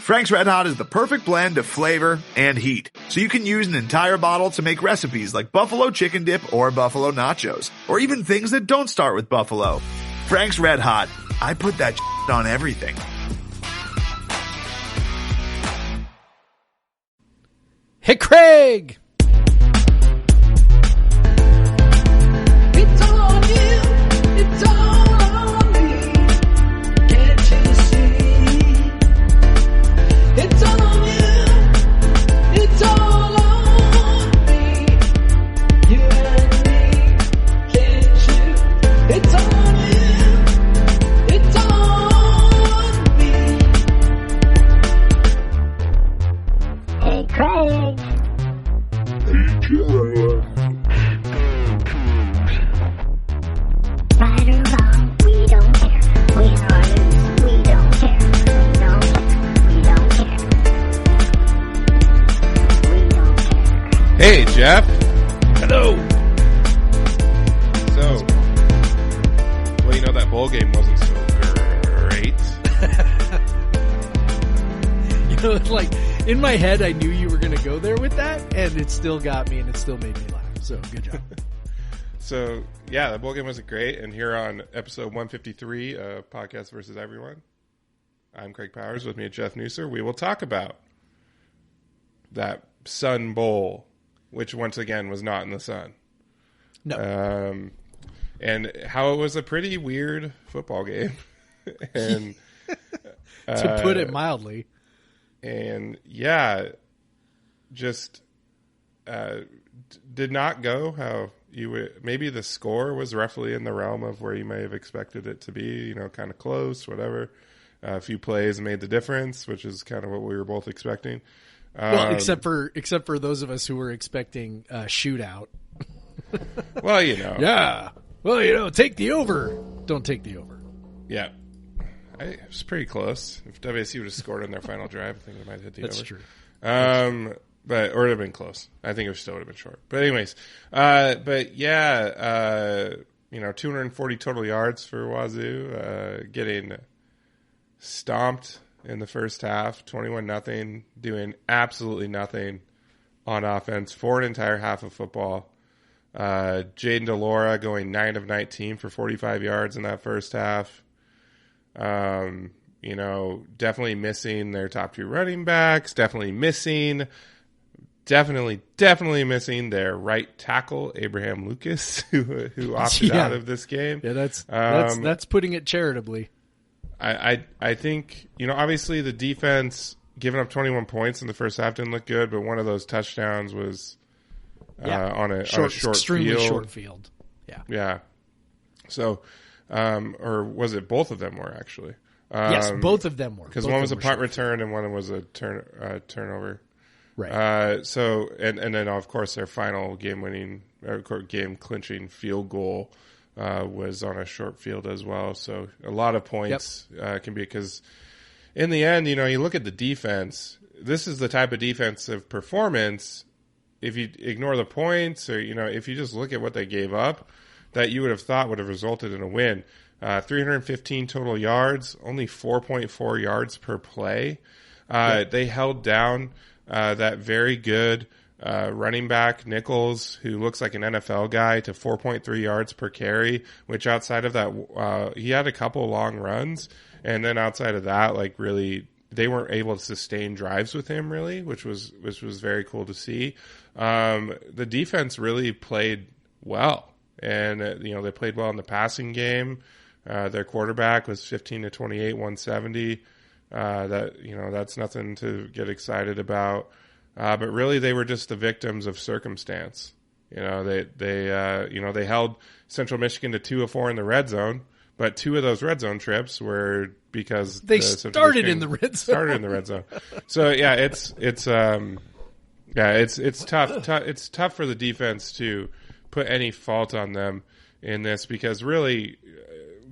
Frank's Red Hot is the perfect blend of flavor and heat, so you can use an entire bottle to make recipes like buffalo chicken dip or buffalo nachos, or even things that don't start with buffalo. Frank's Red Hot. I put that on everything. Hey, Craig! It's all on you. It's all on me. Can't you see? It's all on you. It's all on me. You and me. Can't you? It's all on you. It's all on me. Hey, Craig. Right or wrong, we don't care. Win or lose, we don't care. We don't care. We don't care. We don't care. Hey, Jeff. Hello! So, well, you know, that bowl game wasn't so great. You know, like, in my head, I knew you were going to go there with that, and it still got me, and it still made me laugh. So, good job. So, yeah, the bowl game wasn't great. And here on episode 153 of Podcast versus Everyone, I'm Craig Powers. With me is Jeff Nusser. We will talk about that Sun Bowl, which once again was not in the sun. No. And how it was a pretty weird football game. And To put it mildly. And yeah, just did not go how you would. Maybe the score was roughly in the realm of where you may have expected it to be, you know, kind of close, whatever. A few plays made the difference, which is kind of what we were both expecting. Well, except for those of us who were expecting a shootout. Well, you know. Yeah. Well, you know, take the over. Don't take the over. Yeah. It was pretty close. If WSU would have scored on their final drive, I think they might have hit the That's over. true. But or it would have been close. I think it still would have been short. But anyways, but yeah, you know, 240 total yards for Wazoo, getting stomped in the first half, 21-0, doing absolutely nothing on offense for an entire half of football. Jaden DeLora going 9 of 19 for 45 yards in that first half. You know, definitely missing their top two running backs, definitely missing their right tackle, Abraham Lucas, who opted out of this game. Yeah, that's putting it charitably. I think, you know, obviously the defense giving up 21 points in the first half didn't look good, but one of those touchdowns was on a short extremely field. short field. Yeah. Yeah. So, or was it both of them were actually? Yes, both of them were. Because one was a punt return and one was a turnover. Right. So, and then of course their final game clinching field goal was on a short field as well. So a lot of points can be, because in the end, you know, you look at the defense. This is the type of defensive performance. If you ignore the points, or, you know, if you just look at what they gave up, that you would have thought would have resulted in a win. 315 total yards, only 4.4 yards per play. They held down that very good running back, Nichols, who looks like an NFL guy, to 4.3 yards per carry, which outside of that, he had a couple long runs. And then outside of that, like, really, they weren't able to sustain drives with him, really, which was very cool to see. The defense really played well. And, you know, they played well in the passing game. Their quarterback was 15 to 28, 170. That, you know, that's nothing to get excited about. But really, they were just the victims of circumstance. You know, they held Central Michigan to 2 of 4 in the red zone, but 2 of those red zone trips were because they started in the red zone. So yeah, it's tough. It's tough for the defense to put any fault on them in this, because really,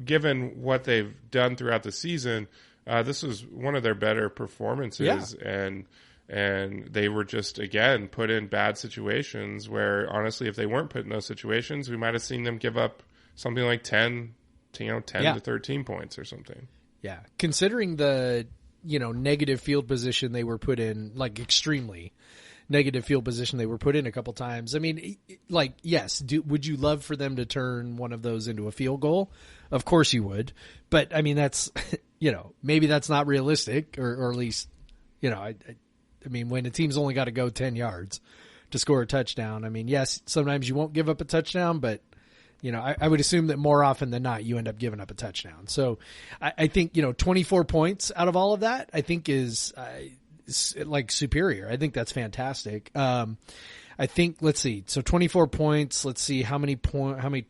given what they've done throughout the season, this was one of their better performances, and they were just, again, put in bad situations where, honestly, if they weren't put in those situations, we might have seen them give up something like 10 to 13 points or something. Yeah, considering the negative field position they were put in, like extremely negative field position they were put in a couple times. I mean, like, yes, would you love for them to turn one of those into a field goal? Of course you would. But I mean, that's, maybe that's not realistic, or at least, I mean, when a team's only got to go 10 yards to score a touchdown, I mean, yes, sometimes you won't give up a touchdown, but I would assume that more often than not, you end up giving up a touchdown. So I think, 24 points out of all of that, I think is like superior. I think that's fantastic. I think, let's see. So 24 points. Let's see how many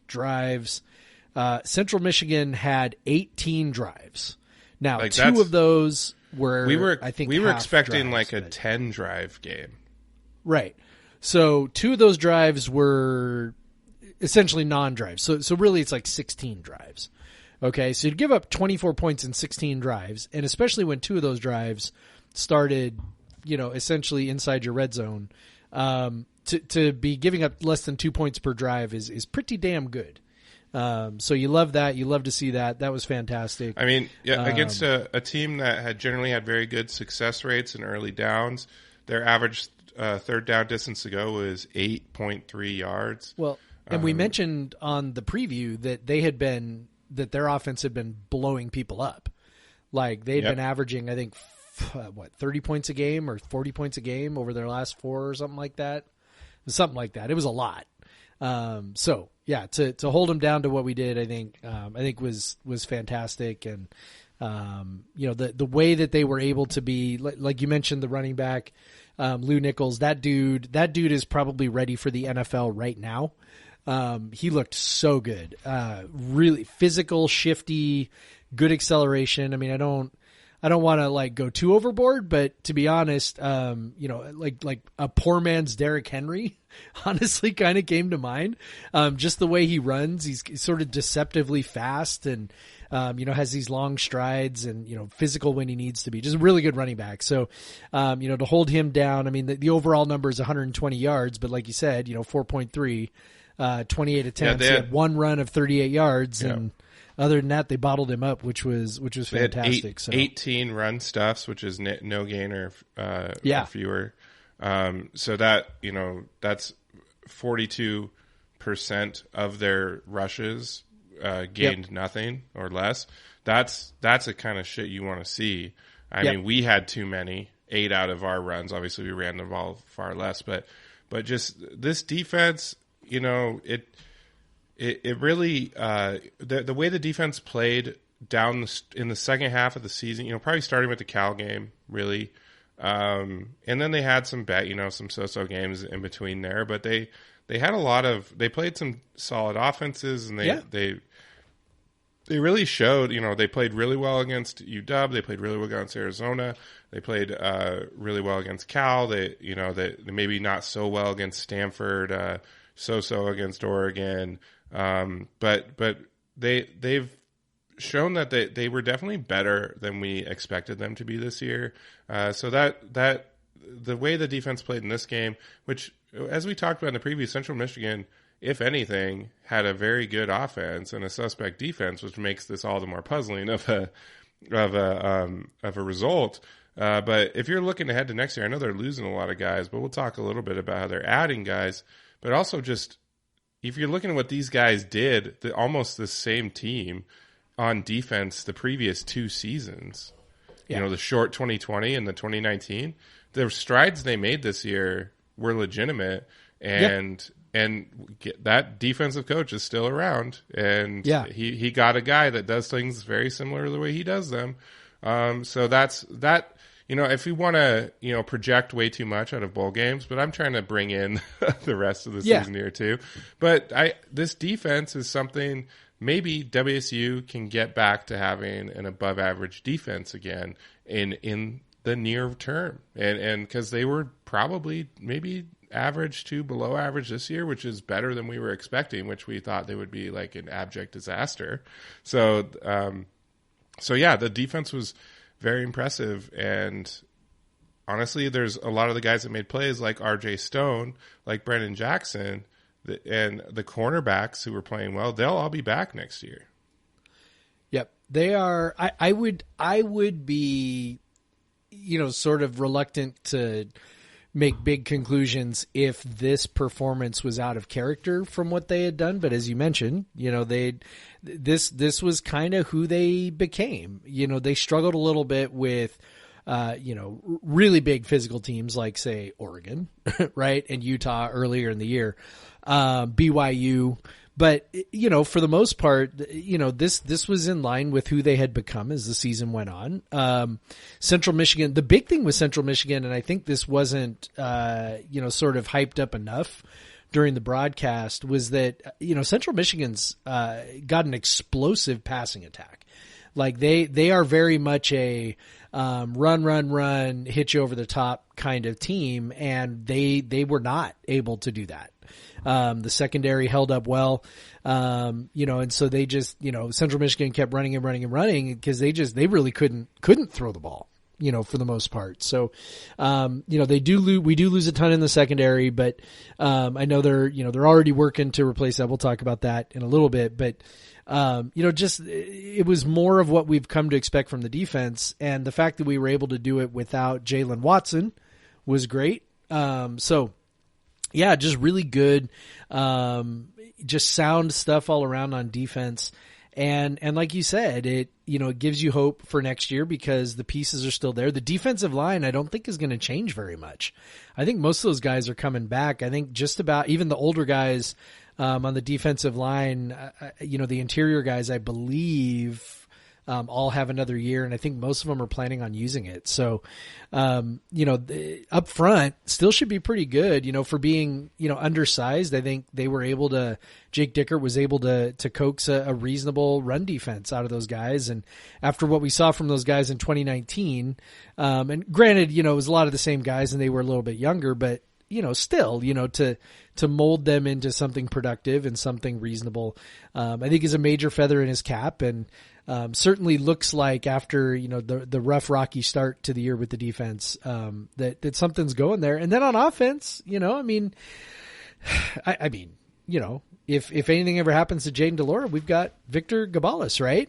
drives. Central Michigan had 18 drives. Now, like, two of those were, we were expecting drives, like a 10 drive game. Right. So 2 of those drives were essentially non-drives. So really it's like 16 drives. Okay. So you'd give up 24 points in 16 drives. And especially when 2 of those drives started, essentially inside your red zone, to be giving up less than 2 points per drive is pretty damn good. So you love that. You love to see that. That was fantastic. I mean, against a team that had generally had very good success rates in early downs, their average third down distance to go was 8.3 yards. Well, and we mentioned on the preview that their offense had been blowing people up. Like they'd been averaging, I think, 30 points a game or 40 points a game over their last 4 or something like that. Something like that. It was a lot. So yeah, to hold them down to what we did, I think was fantastic. And, the way that they were able to be, like you mentioned, the running back, Lou Nichols, that dude is probably ready for the NFL right now. He looked so good. Really physical, shifty, good acceleration. I mean, I don't want to like go too overboard, but to be honest, like a poor man's Derrick Henry honestly kind of came to mind. Just the way he runs, he's sort of deceptively fast and, has these long strides and, physical when he needs to be. Just a really good running back. So, to hold him down, I mean, the overall number is 120 yards, but like you said, 4.3, 28 attempts. He had 1 run of 38 yards and other than that, they bottled him up, which was fantastic. 18 run stuffs, which is no gain or fewer. So that, that's 42% of their rushes gained nothing or less. That's the kind of shit you want to see. I mean, we had too many. 8 out of our runs. Obviously, we ran the ball far less, but just this defense, it really the way the defense played down in the second half of the season, probably starting with the Cal game, really, and then they had some some so-so games in between there, but they had they played some solid offenses, and they really showed, they played really well against UW, they played really well against Arizona, they played really well against Cal, they maybe not so well against Stanford, so-so against Oregon. But they've shown that they were definitely better than we expected them to be this year. So that the way the defense played in this game, which, as we talked about in the preview, Central Michigan, if anything, had a very good offense and a suspect defense, which makes this all the more puzzling of a result. But if you're looking ahead to next year, I know they're losing a lot of guys, but we'll talk a little bit about how they're adding guys, but also just, if you're looking at what these guys did, almost the same team on defense the previous 2 seasons, the short 2020 and the 2019, the strides they made this year were legitimate, and that defensive coach is still around, and he got a guy that does things very similar to the way he does them. So that's that. If we want to, project way too much out of bowl games, but I'm trying to bring in the rest of the season here too. But this defense is something maybe WSU can get back to having an above average defense again in the near term. And because they were probably maybe average to below average this year, which is better than we were expecting, which we thought they would be like an abject disaster. So the defense was very impressive, and honestly, there's a lot of the guys that made plays, like R.J. Stone, like Brendan Jackson, and the cornerbacks who were playing well. They'll all be back next year. Yep, they are. I would be sort of reluctant to make big conclusions if this performance was out of character from what they had done. But as you mentioned, this was kind of who they became. They struggled a little bit with, really big physical teams like, say, Oregon, right? And Utah earlier in the year, BYU. But, for the most part, this was in line with who they had become as the season went on. Central Michigan, the big thing with Central Michigan, and I think this wasn't, sort of hyped up enough during the broadcast, was that, Central Michigan's got an explosive passing attack. Like they are very much a run, hit you over the top kind of team, and they were not able to do that. The secondary held up well, and so they just, Central Michigan kept running because they really couldn't throw the ball, for the most part. So, we do lose a ton in the secondary, but, I know they're already working to replace that. We'll talk about that in a little bit, but, it was more of what we've come to expect from the defense, and the fact that we were able to do it without Jalen Watson was great. Yeah, just really good, just sound stuff all around on defense. And like you said, it gives you hope for next year because the pieces are still there. The defensive line, I don't think is going to change very much. I think most of those guys are coming back. I think just about even the older guys, on the defensive line, the interior guys, I believe, all have another year, and I think most of them are planning on using it. So, up front still should be pretty good, for being, undersized. I think they were able to, Jake Dickert was able to coax a reasonable run defense out of those guys. And after what we saw from those guys in 2019, and granted, it was a lot of the same guys and they were a little bit younger, but, still, to mold them into something productive and something reasonable, I think is a major feather in his cap. And, certainly looks like after, the rough, rocky start to the year with the defense, that something's going there. And then on offense, if anything ever happens to Jaden DeLora, we've got Victor Gabalis, right?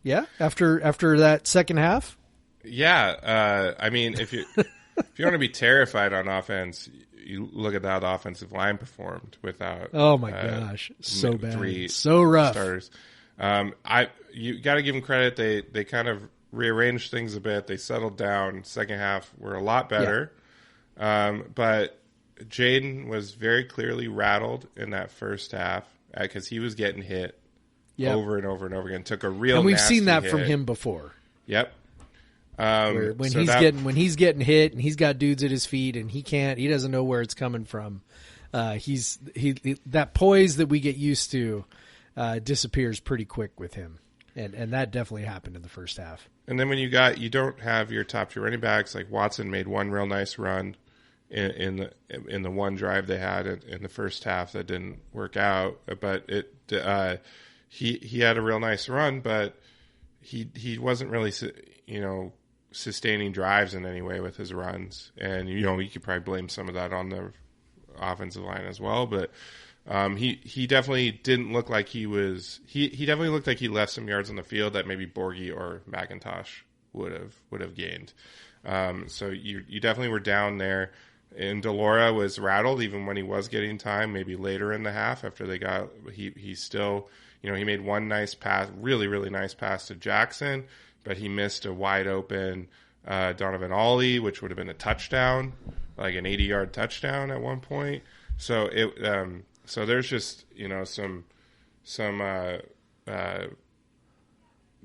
Yeah. After that second half. Yeah. If you want to be terrified on offense, you look at how the offensive line performed without. Oh my gosh. So bad. Three so rough starters. You got to give them credit. They kind of rearranged things a bit. They settled down. Second half were a lot better. Yeah. But Jaden was very clearly rattled in that first half because he was getting hit over and over and over again. Took a real, and we've nasty seen that hit from him before. Yep. When he's getting hit and he's got dudes at his feet and he doesn't know where it's coming from. That poise that we get used to disappears pretty quick with him. And that definitely happened in the first half. And then when you don't have your top two running backs, like Watson made one real nice run in the one drive they had in the first half that didn't work out, but he had a real nice run, but he wasn't really sustaining drives in any way with his runs, and you could probably blame some of that on the offensive line as well, but. He definitely didn't look like he was. He definitely looked like he left some yards on the field that maybe Borghi or McIntosh would have gained. So you definitely were down there. And DeLora was rattled even when he was getting time. Maybe later in the half after they got he still he made one nice pass, really really nice pass to Jackson, but he missed a wide open Donovan Ollie, which would have been a touchdown, like an 80-yard touchdown at one point. So So there's just some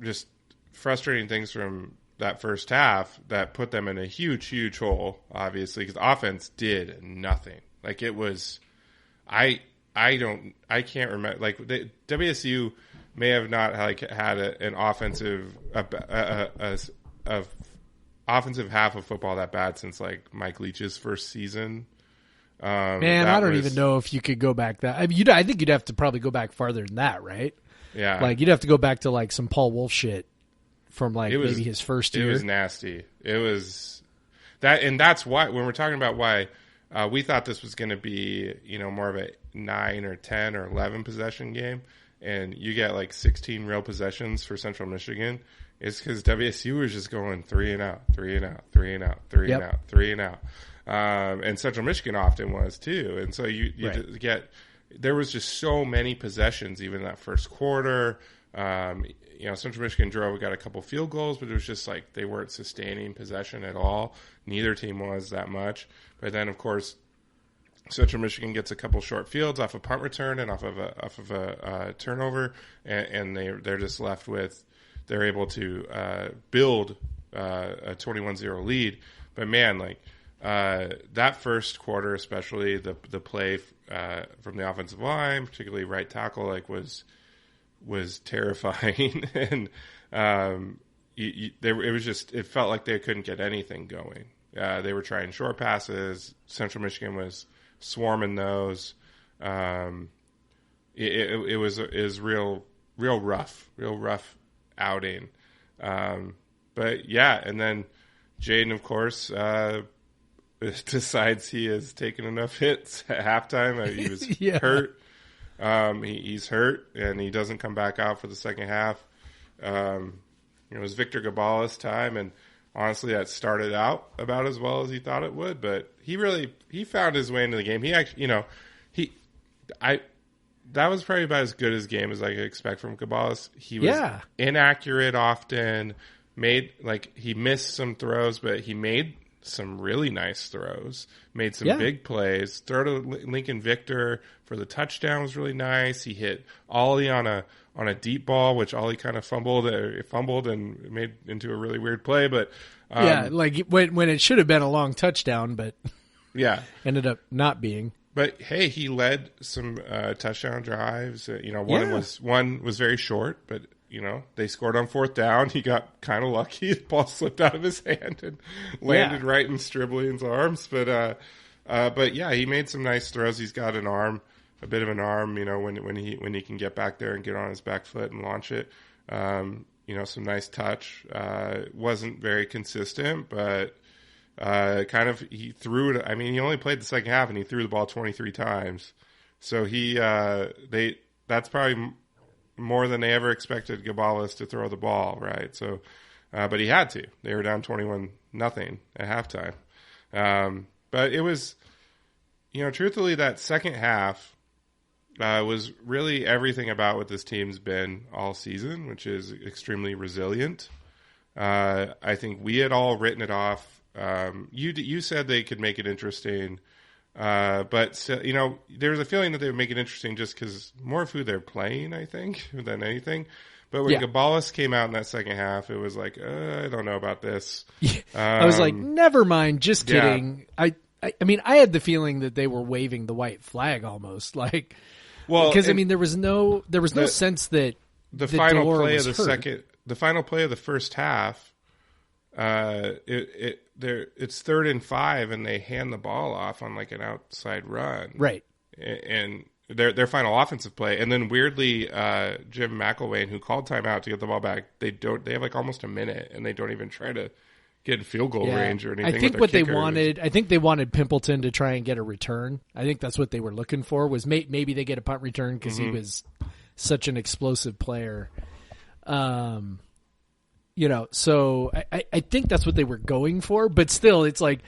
just frustrating things from that first half that put them in a huge hole. Obviously, because the offense did nothing. Like it was, I can't remember. Like WSU may have not had an offensive offensive half of football that bad since like Mike Leach's first season. Man, I don't even know if you could go back that. I mean, I think you'd have to probably go back farther than that, right? Yeah. Like you'd have to go back to like some Paul Wolf shit from maybe his first year. It was nasty. It was that, and that's why when we're talking about why we thought this was going to be more of a 9 or 10 or 11 possession game, and you get like 16 real possessions for Central Michigan, is because WSU was just going 3 and out, 3 and out, 3 and out, 3 and out, 3 and out. And Central Michigan often was too. And so you get, there was just so many possessions, even in that first quarter. Central Michigan got a couple field goals, but it was just like they weren't sustaining possession at all. Neither team was that much. But then, of course, Central Michigan gets a couple short fields off a punt return and off of a turnover, and they're just left with, they're able to build a 21-0 lead. But man, that first quarter, especially the play from the offensive line, particularly right tackle, was terrifying, and it felt like they couldn't get anything going. They were trying short passes. Central Michigan was swarming those. It was real rough outing. But yeah, and then Jaden, of course, decides he has taken enough hits at halftime. He was hurt. He's hurt, and he doesn't come back out for the second half. It was Victor Gabala's time, and honestly, that started out about as well as he thought it would. But he found his way into the game. He actually, that was probably about as good a game as I could expect from Gabales. He was inaccurate often. He missed some throws, but he made some really nice throws. Made some big plays. Throw to Lincoln Victor for the touchdown was really nice. He hit Ollie on a deep ball, which Ollie kind of fumbled and made into a really weird play. But when it should have been a long touchdown, but ended up not being. But hey, he led some touchdown drives. One was very short, but they scored on fourth down. He got kind of lucky. The ball slipped out of his hand and landed right in Stribling's arms. But yeah, he made some nice throws. He's got a bit of an arm, when he can get back there and get on his back foot and launch it. Some nice touch. Wasn't very consistent, but he threw it. I mean, he only played the second half and he threw the ball 23 times. So that's probably more than they ever expected Gabales to throw the ball, right? So, but he had to. They were down 21-0 at halftime. But it was, truthfully, that second half was really everything about what this team's been all season, which is extremely resilient. I think we had all written it off. You said they could make it interesting. But there's a feeling that they would make it interesting just because more of who they're playing, I think, than anything. But when Gabales came out in that second half, it was like, I don't know about this. I was like, never mind, just kidding. I mean, I had the feeling that they were waving the white flag almost, because there was no sense that the final Delora play of was the hurt. the final play of the first half. It's 3rd and 5, and they hand the ball off on an outside run, right? And their final offensive play, and then weirdly, Jim McElwain, who called timeout to get the ball back, they have almost a minute, and they don't even try to get in field goal range or anything. I think they wanted Pimpleton to try and get a return. I think that's what they were looking for. Was maybe they get a punt return because he was such an explosive player. So I think that's what they were going for, but still, it's like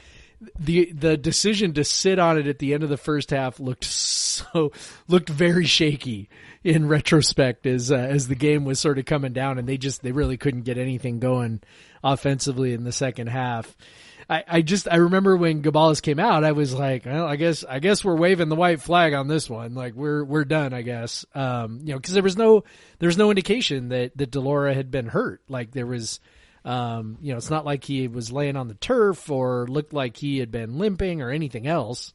the decision to sit on it at the end of the first half looked very shaky in retrospect as the game was sort of coming down, and they really couldn't get anything going offensively in the second half. I remember when Gabales came out, I was like, well, I guess we're waving the white flag on this one. We're done, I guess. Cause there was no indication that Delora had been hurt. There was, it's not like he was laying on the turf or looked like he had been limping or anything else.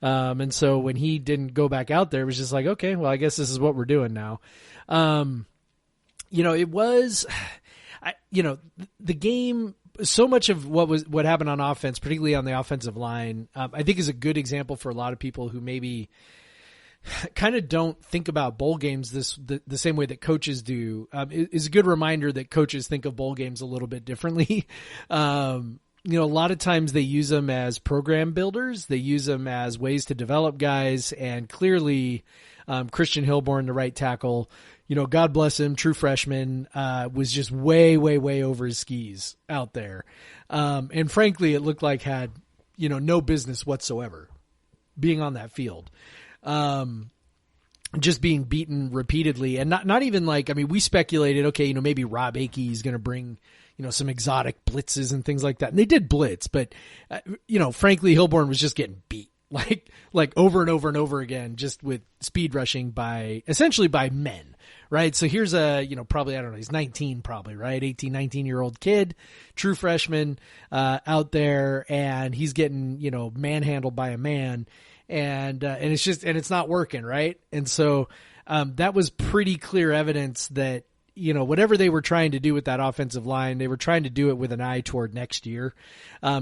And so when he didn't go back out there, it was just like, okay, well, I guess this is what we're doing now. It was, the game, so much of what happened on offense, particularly on the offensive line, I think is a good example for a lot of people who maybe kind of don't think about bowl games the same way that coaches do. Is a good reminder that coaches think of bowl games a little bit differently. A lot of times they use them as program builders. They use them as ways to develop guys, and clearly Christian Hilborn, the right tackle, God bless him, true freshman, was just way, way, way over his skis out there. And frankly, it looked like had, no business whatsoever being on that field. Just being beaten repeatedly, and not even we speculated, okay, maybe Rob Akey is going to bring, some exotic blitzes and things like that. And they did blitz, but, frankly, Hilborn was just getting beat like over and over and over again, just with speed rushing essentially by men. Right. So here's probably, I don't know, he's 19 probably, right? 18, 19-year-old kid, true freshman, out there, and he's getting, manhandled by a man. And it's not working. Right. And so, that was pretty clear evidence that, whatever they were trying to do with that offensive line, they were trying to do it with an eye toward next year.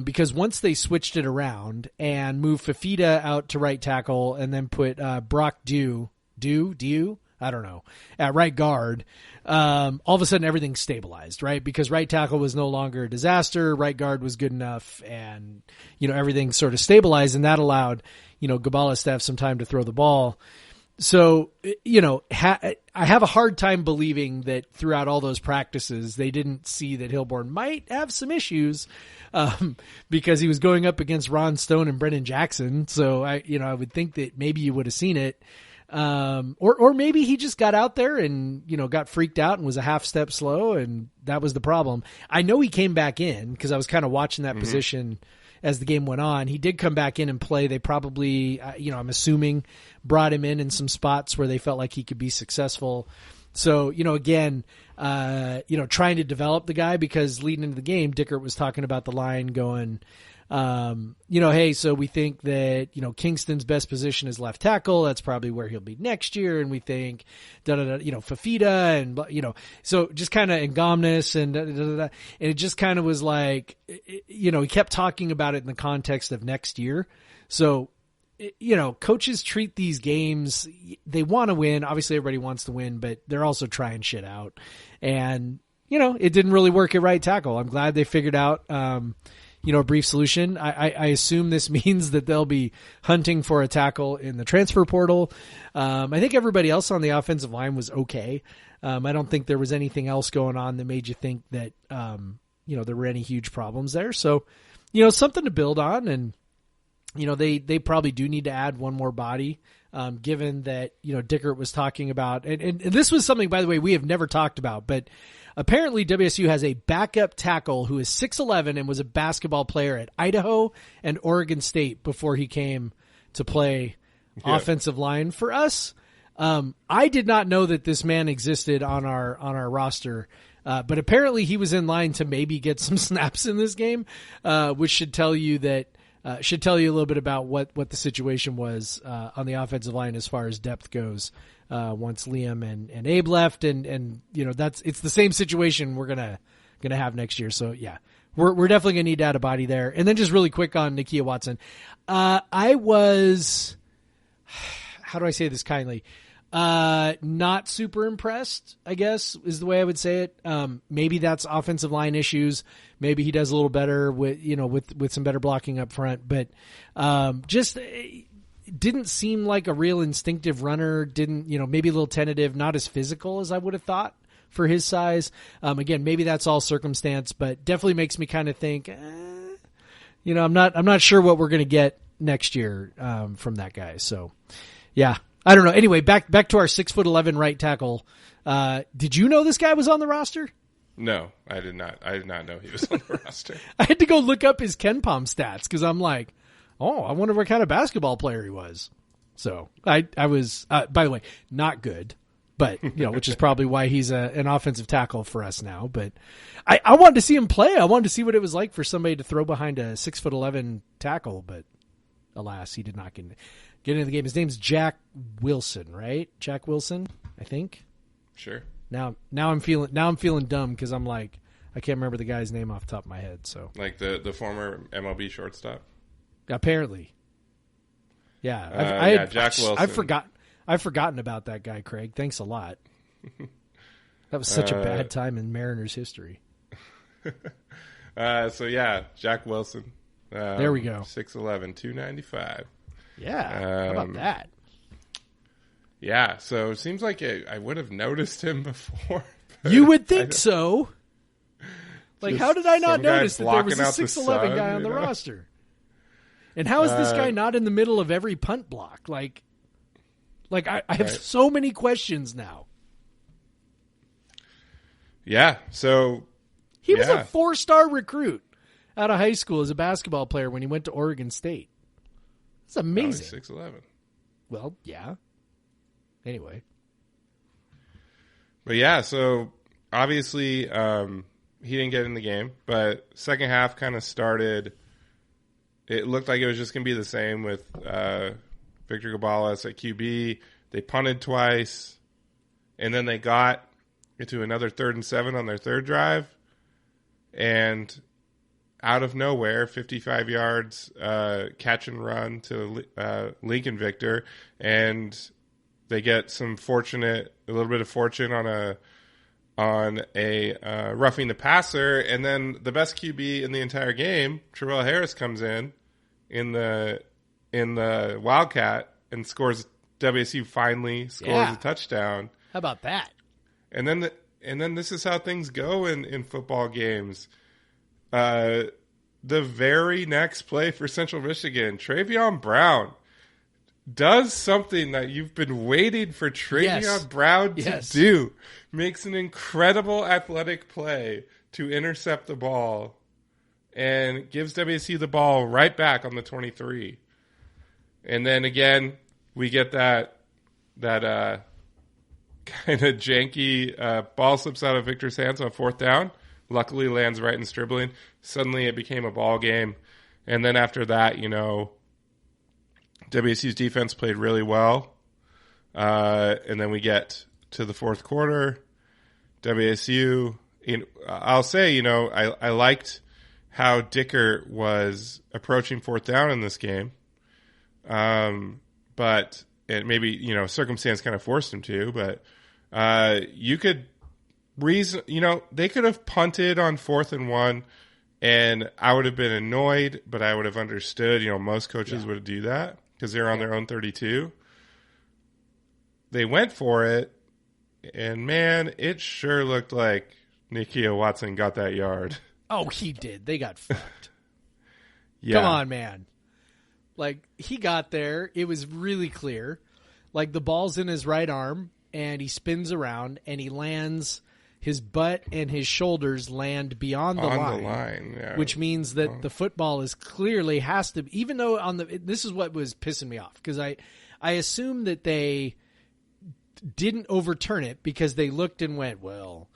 Because once they switched it around and moved Fafita out to right tackle and then put, Brock Dew, I don't know, at right guard, all of a sudden everything stabilized, right? Because right tackle was no longer a disaster, right guard was good enough, and, everything sort of stabilized, and that allowed, Gabales to have some time to throw the ball. So, I have a hard time believing that throughout all those practices, they didn't see that Hilborn might have some issues, because he was going up against Ron Stone and Brennan Jackson. So I would think that maybe you would have seen it. Or maybe he just got out there and, got freaked out and was a half step slow, and that was the problem. I know he came back in because I was kind of watching that position as the game went on. He did come back in and play. They probably, I'm assuming, brought him in some spots where they felt like he could be successful. So, again, trying to develop the guy, because leading into the game, Dickert was talking about the line going, hey, so we think that, Kingston's best position is left tackle. That's probably where he'll be next year. And we think, Fafita and, so just kind of Ngomness and and it just kind of was like, he kept talking about it in the context of next year. So, coaches treat these games, they want to win. Obviously everybody wants to win, but they're also trying shit out. And, it didn't really work at right tackle. I'm glad they figured out, a brief solution. I assume this means that they'll be hunting for a tackle in the transfer portal. I think everybody else on the offensive line was okay. I don't think there was anything else going on that made you think that, there were any huge problems there. So, something to build on. And, they probably do need to add one more body, given that, Dickert was talking about, and this was something, by the way, we have never talked about, but apparently WSU has a backup tackle who is 6'11" and was a basketball player at Idaho and Oregon State before he came to play offensive line for us. I did not know that this man existed on our roster, but apparently he was in line to maybe get some snaps in this game, which should tell you a little bit about what the situation was on the offensive line as far as depth goes. Once Liam and Abe left, and it's the same situation we're gonna have next year. So yeah, we're definitely gonna need to add a body there. And then just really quick on Nakia Watson, I was, how do I say this kindly, not super impressed, I guess is the way I would say it. Maybe that's offensive line issues. Maybe he does a little better with some better blocking up front, but just didn't seem like a real instinctive runner. Didn't, maybe a little tentative, not as physical as I would have thought for his size. Again, maybe that's all circumstance, but definitely makes me kind of think, I'm not sure what we're going to get next year, from that guy. So yeah, I don't know. Anyway, back to our 6'11" right tackle. Did you know this guy was on the roster? No, I did not. I did not know he was on the roster. I had to go look up his KenPom stats because I'm like, oh, I wonder what kind of basketball player he was. So I was, by the way, not good, but which is probably why he's an offensive tackle for us now. But I wanted to see him play. I wanted to see what it was like for somebody to throw behind a 6'11" tackle, but alas, he did not get into the game. His name's Jack Wilson, right? Jack Wilson, I think. Sure. Now I'm feeling dumb because I'm like, I can't remember the guy's name off the top of my head. So like the former MLB shortstop. Apparently. Yeah. Jack Wilson. I've forgotten about that guy, Craig. Thanks a lot. That was such a bad time in Mariners history. Jack Wilson. There we go. 6'11", 295. Yeah. How about that? Yeah, so it seems like I would have noticed him before. You would think so. Like, how did I not some guy notice that there was a blocking out the 6'11" sun, guy on the you know? roster? And how is this guy not in the middle of every punt block? Like I have Right. so many questions now. Yeah, so He was a 4-star recruit out of high school as a basketball player when he went to Oregon State. It's amazing. 6'11". Well, yeah. Anyway. But yeah, so obviously he didn't get in the game, but second half kind of started. It looked like it was just going to be the same with Victor Gabales at QB. They punted twice, and then they got into another 3rd and 7 on their third drive, and out of nowhere, 55 yards, catch and run to Lincoln Victor, and they get a little bit of fortune on a roughing the passer, and then the best QB in the entire game, Terrell Harris, comes in the Wildcat and scores. WSU finally scores a touchdown. How about that? And then this is how things go in football games. The very next play for Central Michigan, Travion Brown does something that you've been waiting for Travion Brown to do. Makes an incredible athletic play to intercept the ball and gives WSU the ball right back on the 23. And then again, we get that kind of janky ball slips out of Victor's hands on 4th down. Luckily lands right in Stribling. Suddenly it became a ball game. And then after that, WSU's defense played really well. And then we get to the fourth quarter. WSU, I'll say, I liked how Dickert was approaching 4th down in this game. But it maybe, circumstance kind of forced him to, but you could they could have punted on 4th and 1, and I would have been annoyed, but I would have understood, most coaches would do that because they're on their own 32. They went for it, and man, it sure looked like Nakia Watson got that yard. Oh, he did. They got fucked. Yeah. Come on, man. Like, he got there. It was really clear. Like, the ball's in his right arm, and he spins around, and he lands. His butt and his shoulders land beyond the line. Yeah. Which means that the football is clearly has to, even though this is what was pissing me off, because I assume that they didn't overturn it because they looked and went, well,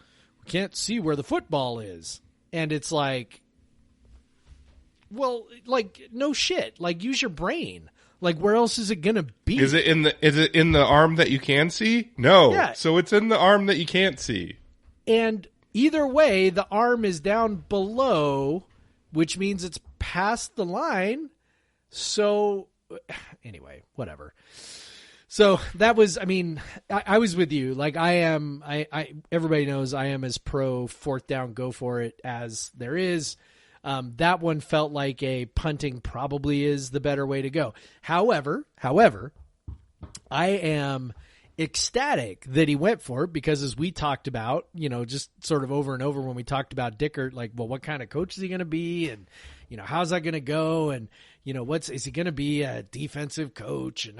we can't see where the football is. And it's like, well, like, no shit. Like, use your brain. Like, where else is it gonna be? Is it in the arm that you can see? No. Yeah. So it's in the arm that you can't see. And either way, the arm is down below, which means it's past the line. So anyway, whatever. So that was, I was with you. Like, everybody knows I am as pro 4th down, go for it as there is. That one felt like a punting probably is the better way to go. However, I am ecstatic that he went for it because, as we talked about, just sort of over and over when we talked about Dickert, like, well, what kind of coach is he going to be? And, how's that going to go? And, is he going to be a defensive coach?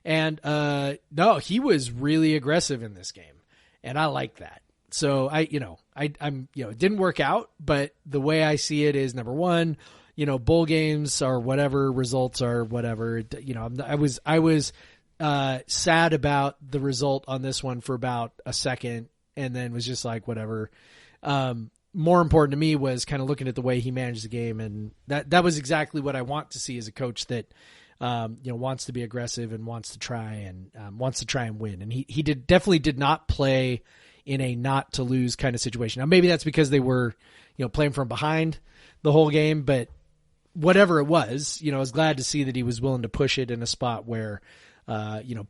And, no, he was really aggressive in this game, and I like that. So I'm it didn't work out, but the way I see it is, number one, bowl games are whatever, results are whatever. I was sad about the result on this one for about a second, and then was just like, whatever. More important to me was kind of looking at the way he managed the game, and that was exactly what I want to see as a coach that wants to be aggressive and wants to try and win. And he definitely did not play in a not to lose kind of situation. Now maybe that's because they were playing from behind the whole game, but whatever it was, I was glad to see that he was willing to push it in a spot where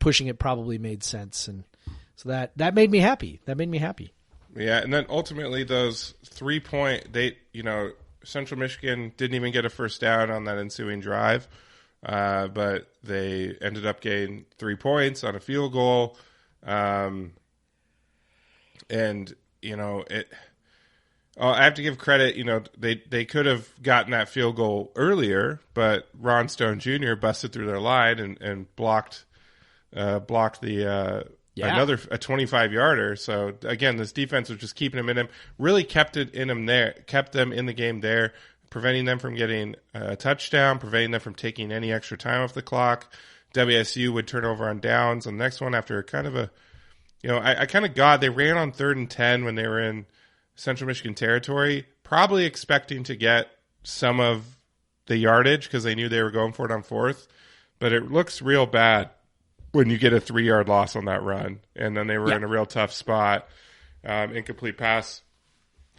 pushing it probably made sense. And so that made me happy. Yeah. And then ultimately those 3-point, Central Michigan didn't even get a first down on that ensuing drive. but they ended up getting 3 points on a field goal. And, you know, I have to give credit, you know, they could have gotten that field goal earlier, but Ron Stone Jr. busted through their line and blocked the another 25-yarder. So again, this defense was just keeping them really kept them in the game there, preventing them from getting a touchdown, preventing them from taking any extra time off the clock. WSU would turn over on downs on the next one after kind of they ran on 3rd and 10 when they were in Central Michigan territory, probably expecting to get some of the yardage because they knew they were going for it on 4th, but it looks real bad when you get a 3-yard loss on that run. And then they were in a real tough spot. Incomplete pass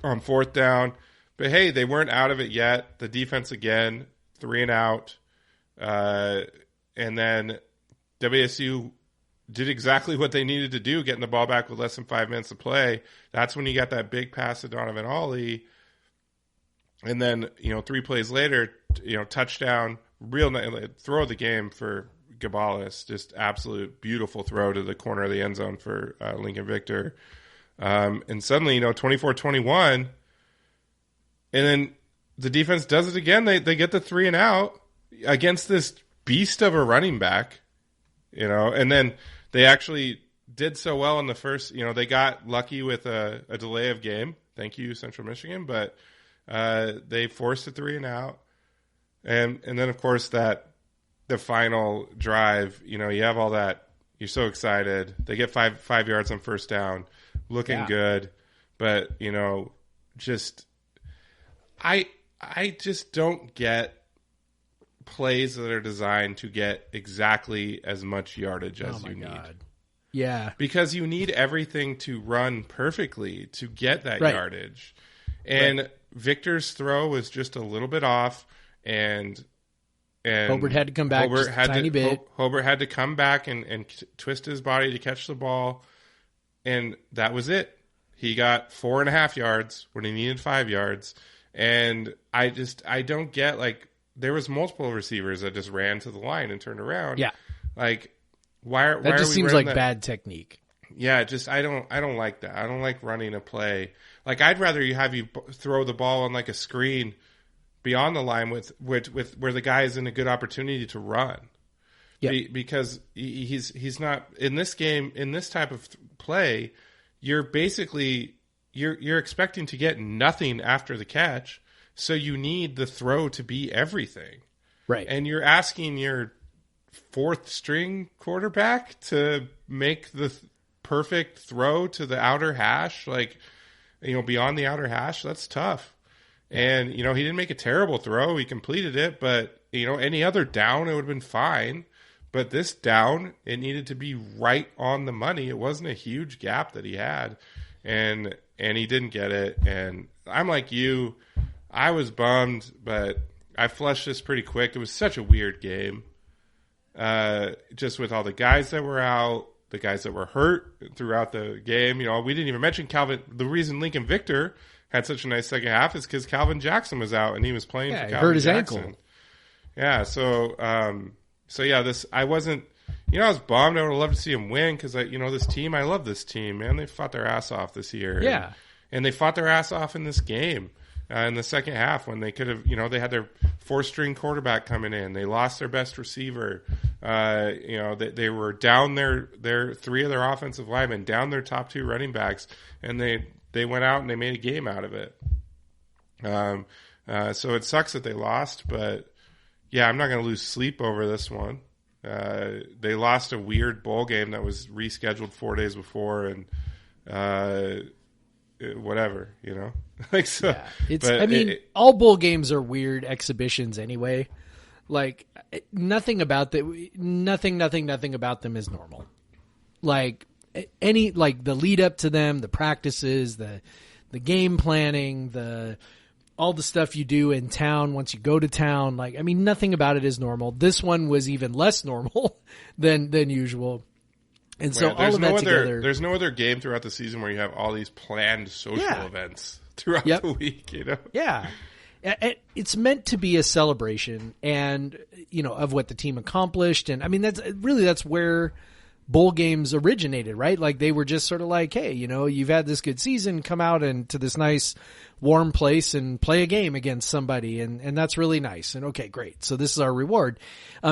on 4th down. But hey, they weren't out of it yet. The defense again, 3 and out. And then WSU did exactly what they needed to do, getting the ball back with less than 5 minutes to play. That's when you got that big pass to Donovan Ollie. And then, you know, 3 plays later, you know, touchdown, real throw of the game for Gabalis, just absolute beautiful throw to the corner of the end zone for Lincoln Victor. And suddenly, you know, 24-21, and then the defense does it again. They get the 3 and out against this beast of a running back, you know, and then they actually did so well in the first, you know, they got lucky with a delay of game. Thank you, Central Michigan, but they forced a 3 and out. And then, of course, the final drive, you know, you have all that. You're so excited. They get five yards on 1st down, looking good. But, you know, just I just don't get plays that are designed to get exactly as much yardage as you need. Yeah. Because you need everything to run perfectly to get that yardage. And Victor's throw was just a little bit off, and Hobart had to come back just a tiny bit. Hobart had to come back and twist his body to catch the ball, and that was it. He got 4.5 yards when he needed 5 yards, and I don't get, like, there was multiple receivers that just ran to the line and turned around. Yeah, like why that just just seems like bad technique. Yeah, just I don't like that. I don't like running a play. Like, I'd rather have you throw the ball on like a screen beyond the line with where the guy is in a good opportunity to run. Yeah. Because he's not in this game, in this type of play, you're basically you're expecting to get nothing after the catch, so you need the throw to be everything. Right. And you're asking your 4th string quarterback to make the perfect throw to the outer hash, like, you know, beyond the outer hash. That's tough. And, you know, he didn't make a terrible throw. He completed it, but, you know, any other down, it would have been fine. But this down, it needed to be right on the money. It wasn't a huge gap that he had, and he didn't get it. And I'm like you, I was bummed, but I flushed this pretty quick. It was such a weird game, just with all the guys that were out, the guys that were hurt throughout the game. You know, we didn't even mention Calvin. The reason Lincoln Victor had such a nice second half is because Calvin Jackson was out and he was playing for Calvin hurt his Jackson. ankle. Yeah, so yeah, I wasn't, you know, I was bummed. I would have loved to see him win because, you know, this team, I love this team, man. They fought their ass off this year. Yeah. And they fought their ass off in this game in the second half when they could have, you know, they had their 4th-string quarterback coming in. They lost their best receiver. You know, they were down their 3 of their offensive linemen, down their top 2 running backs, and they went out and they made a game out of it. So it sucks that they lost, but yeah, I'm not going to lose sleep over this one. They lost a weird bowl game that was rescheduled 4 days before, and whatever, you know. Like, so, yeah, it's. All bowl games are weird exhibitions anyway. Like, nothing about nothing about them is normal. Like the lead up to them, the practices, the game planning, all the stuff you do in town once you go to town. Like, I mean, nothing about it is normal. This one was even less normal than usual. And so all of that together. There's no other game throughout the season where you have all these planned social events throughout the week, you know? Yeah. it's meant to be a celebration and, of what the team accomplished. And I mean, that's where bowl games originated, right? Like they were just sort of like, hey, you've had this good season, come out into this nice warm place and play a game against somebody. And that's really nice. And okay, great. So this is our reward.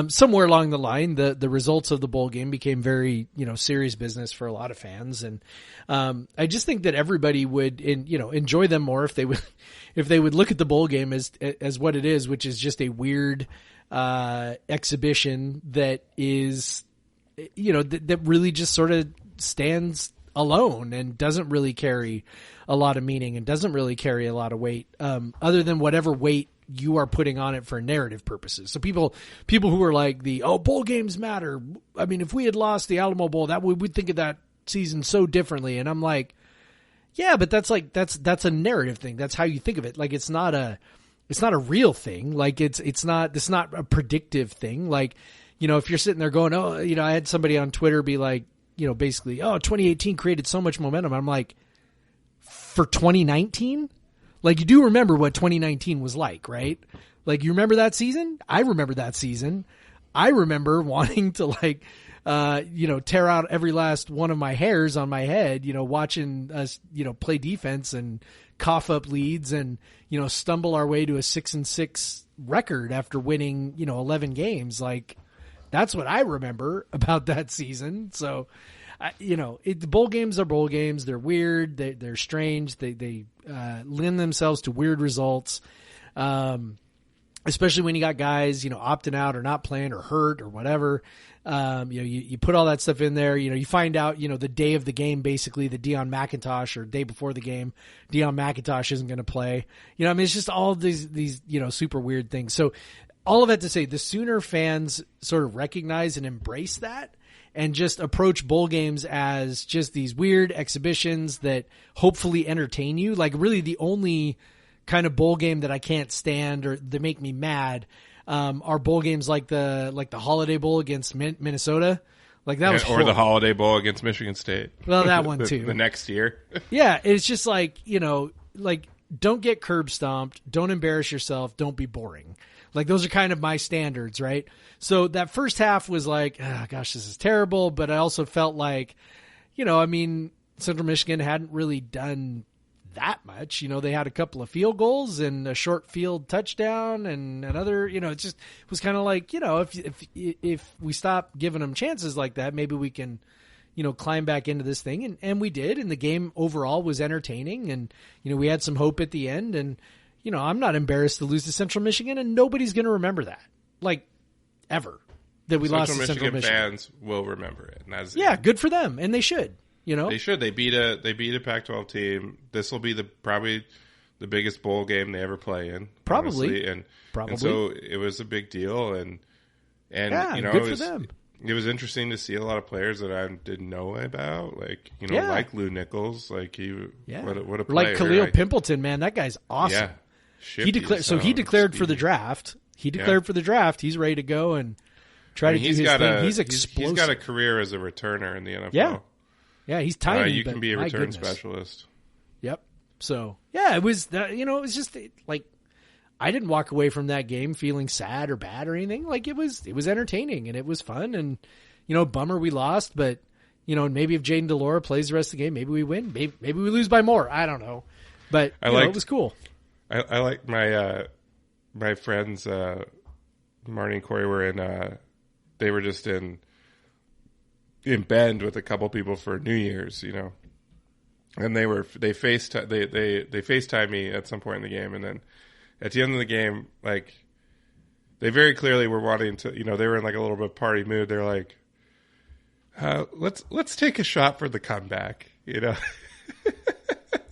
Somewhere along the line, the results of the bowl game became very, serious business for a lot of fans. And, I just think that everybody would, enjoy them more if they would look at the bowl game as what it is, which is just a weird, exhibition that is, that really just sort of stands alone and doesn't really carry a lot of meaning and doesn't really carry a lot of weight, other than whatever weight you are putting on it for narrative purposes. So people who are like bowl games matter. I mean, if we had lost the Alamo Bowl, we'd think of that season so differently. And I'm like, yeah, but that's a narrative thing. That's how you think of it. Like it's not a real thing. Like it's not a predictive thing. Like, if you're sitting there going, I had somebody on Twitter be like, basically, 2018 created so much momentum. I'm like, for 2019? Like, you do remember what 2019 was like, right? Like, you remember that season? I remember that season. I remember wanting to tear out every last one of my hairs on my head, watching us, play defense and cough up leads and, stumble our way to a 6-6 record after winning, 11 games. Like, that's what I remember about that season. So, the bowl games are bowl games. They're weird. They're strange. They lend themselves to weird results. Especially when you got guys, opting out or not playing or hurt or whatever. You put all that stuff in there. You find out, the day of the game, basically that Deion McIntosh or day before the game, Deion McIntosh isn't going to play. It's just all these super weird things. So all of that to say, the sooner fans sort of recognize and embrace that and just approach bowl games as just these weird exhibitions that hopefully entertain you. Like really the only kind of bowl game that I can't stand or that make me mad are bowl games like the Holiday Bowl against Minnesota. Like that was or horrible. the Holiday Bowl against Michigan State. Well, that one too. The next year. Yeah, it's just like, don't get curb stomped, don't embarrass yourself, don't be boring. Like those are kind of my standards, right? So that first half was like, oh, gosh, this is terrible. But I also felt like, Central Michigan hadn't really done that much. They had a couple of field goals and a short field touchdown and another, it just was kind of like, if we stop giving them chances like that, maybe we can, climb back into this thing. And we did. And the game overall was entertaining. And, we had some hope at the end. And, I'm not embarrassed to lose to Central Michigan, and nobody's going to remember that, like, ever, that we lost to Central Michigan. Fans will remember it. And good for them, and they should. They should. They beat a Pac-12 team. This will be probably the biggest bowl game they ever play in. Probably, honestly. And so it was a big deal, and good for them. It was interesting to see a lot of players that I didn't know about, like Lou Nichols, what a player. Like Khalil Pimpleton, man, that guy's awesome. Yeah. He declared for the draft. For the draft. He's ready to go and try to do his thing. He's explosive. He's got a career as a returner in the NFL. Yeah, he's tiny. You can be a return specialist. Yep. So it was it was just like I didn't walk away from that game feeling sad or bad or anything. Like it was entertaining and it was fun and bummer we lost, but maybe if Jaden DeLora plays the rest of the game, maybe we win. Maybe we lose by more. I don't know, but it was cool. I like my friends, Marty and Corey were in. They were just in Bend with a couple people for New Year's, and they FaceTimed me at some point in the game, and then at the end of the game, like they very clearly were wanting to, they were in like a little bit of party mood. They're like, let's take a shot for the comeback,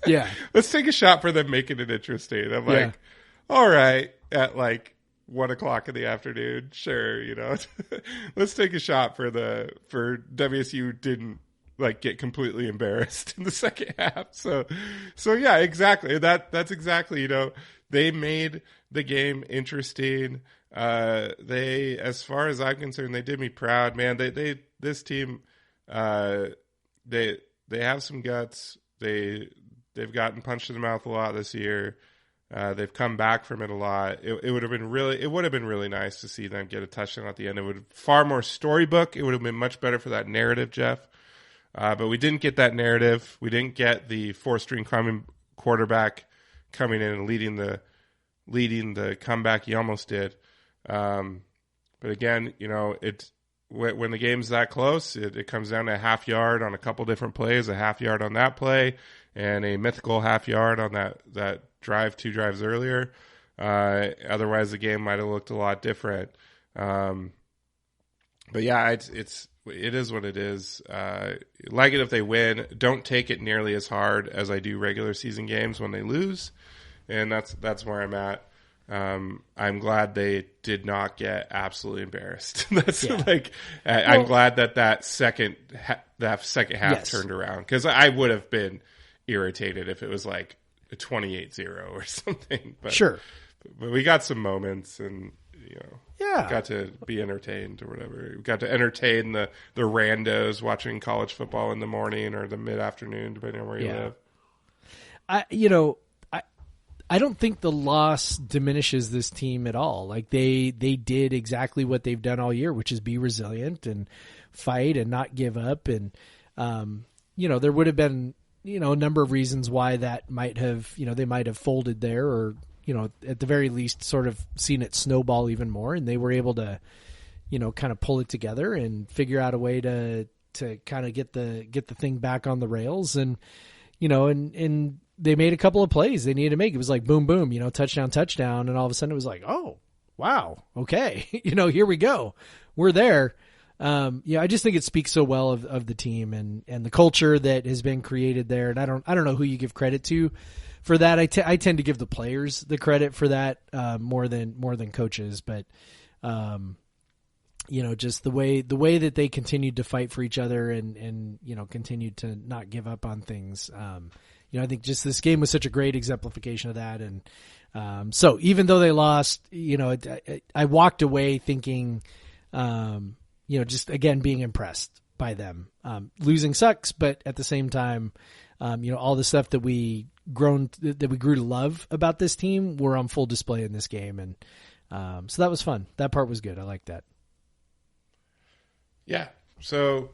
Yeah. Let's take a shot for them making it interesting. I'm like, all right, at like 1:00 in the afternoon, sure, let's take a shot for WSU didn't like get completely embarrassed in the second half. So yeah, exactly. That's exactly, they made the game interesting. They, as far as I'm concerned, they did me proud, man. This team, they have some guts. They've gotten punched in the mouth a lot this year. They've come back from it a lot. It would have been really nice to see them get a touchdown at the end. It would far more storybook. It would have been much better for that narrative, Jeff. But we didn't get that narrative. We didn't get the 4th-string climbing quarterback coming in and leading the comeback. He almost did. But again, when the game's that close, it comes down to a half yard on a couple different plays, a half yard on that play, and a mythical half yard on that drive 2 drives earlier. Otherwise, the game might have looked a lot different. But yeah, it is what it is. Like it if they win. Don't take it nearly as hard as I do regular season games when they lose, and that's where I'm at. I'm glad they did not get absolutely embarrassed. I'm glad that second half turned around, because I would have been irritated if it was like a 28-0 or something. But, sure. But we got some moments, and got to be entertained or whatever. We got to entertain the randos watching college football in the morning or the mid-afternoon, depending on where you live. I don't think the loss diminishes this team at all. Like they did exactly what they've done all year, which is be resilient and fight and not give up. And, there would have been, a number of reasons why that might have, they might have folded there, or, at the very least sort of seen it snowball even more. And they were able to, kind of pull it together and figure out a way to kind of get the thing back on the rails. And, and they made a couple of plays they needed to make. It was like boom, boom, touchdown. And all of a sudden it was like, oh, wow. Okay. Here we go. We're there. I just think it speaks so well of the team and the culture that has been created there. And I don't know who you give credit to for that. I tend to give the players the credit for that, more than coaches, but, just the way that they continued to fight for each other and continued to not give up on things. I think just this game was such a great exemplification of that. And so even though they lost, I walked away thinking, just again, being impressed by them. Losing sucks, but at the same time, all the stuff that we grew to love about this team were on full display in this game. And so that was fun. That part was good. I like that. Yeah. So,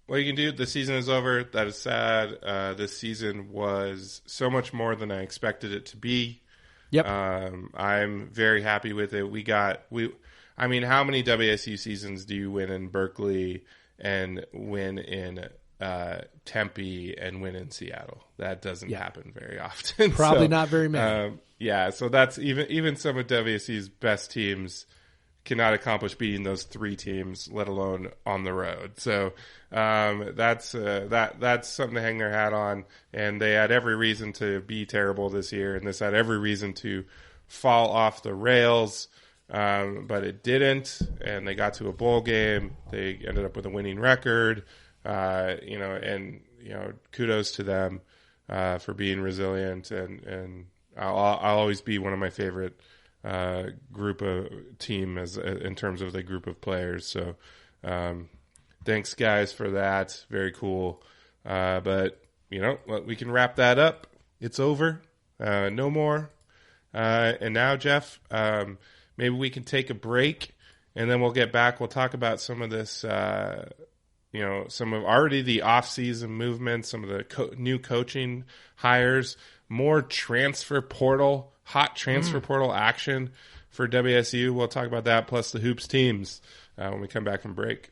what you can do, the season is over. That is sad. This season was so much more than I expected it to be. Yep. I'm very happy with it. How many WSU seasons do you win in Berkeley and win in Tempe and win in Seattle? That doesn't happen very often. Probably not very many. So that's even some of WSU's best teams cannot accomplish beating those 3 teams, let alone on the road. So that's something to hang their hat on. And they had every reason to be terrible this year, and this had every reason to fall off the rails, but it didn't. And they got to a bowl game. They ended up with a winning record. Kudos to them for being resilient. And I'll always be one of my favorite group of team in terms of the group of players. So thanks guys for that. Very cool. But we can wrap that up. It's over. No more. And now, Jeff, maybe we can take a break, and then we'll get back. We'll talk about some of this, some of already the off-season movements, some of the new coaching hires, more hot transfer portal action for WSU. We'll talk about that, plus the hoops teams when we come back from break.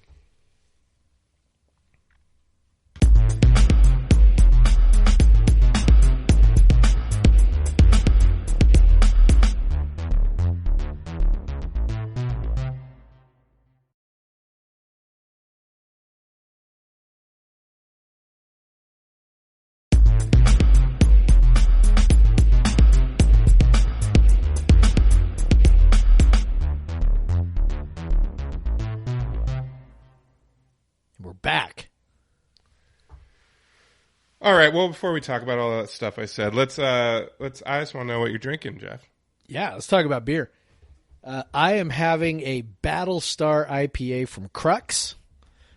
Back. All right. Well, before we talk about all that stuff I said, I just want to know what you're drinking, Jeff. Yeah, let's talk about beer. I am having a Battlestar IPA from Crux,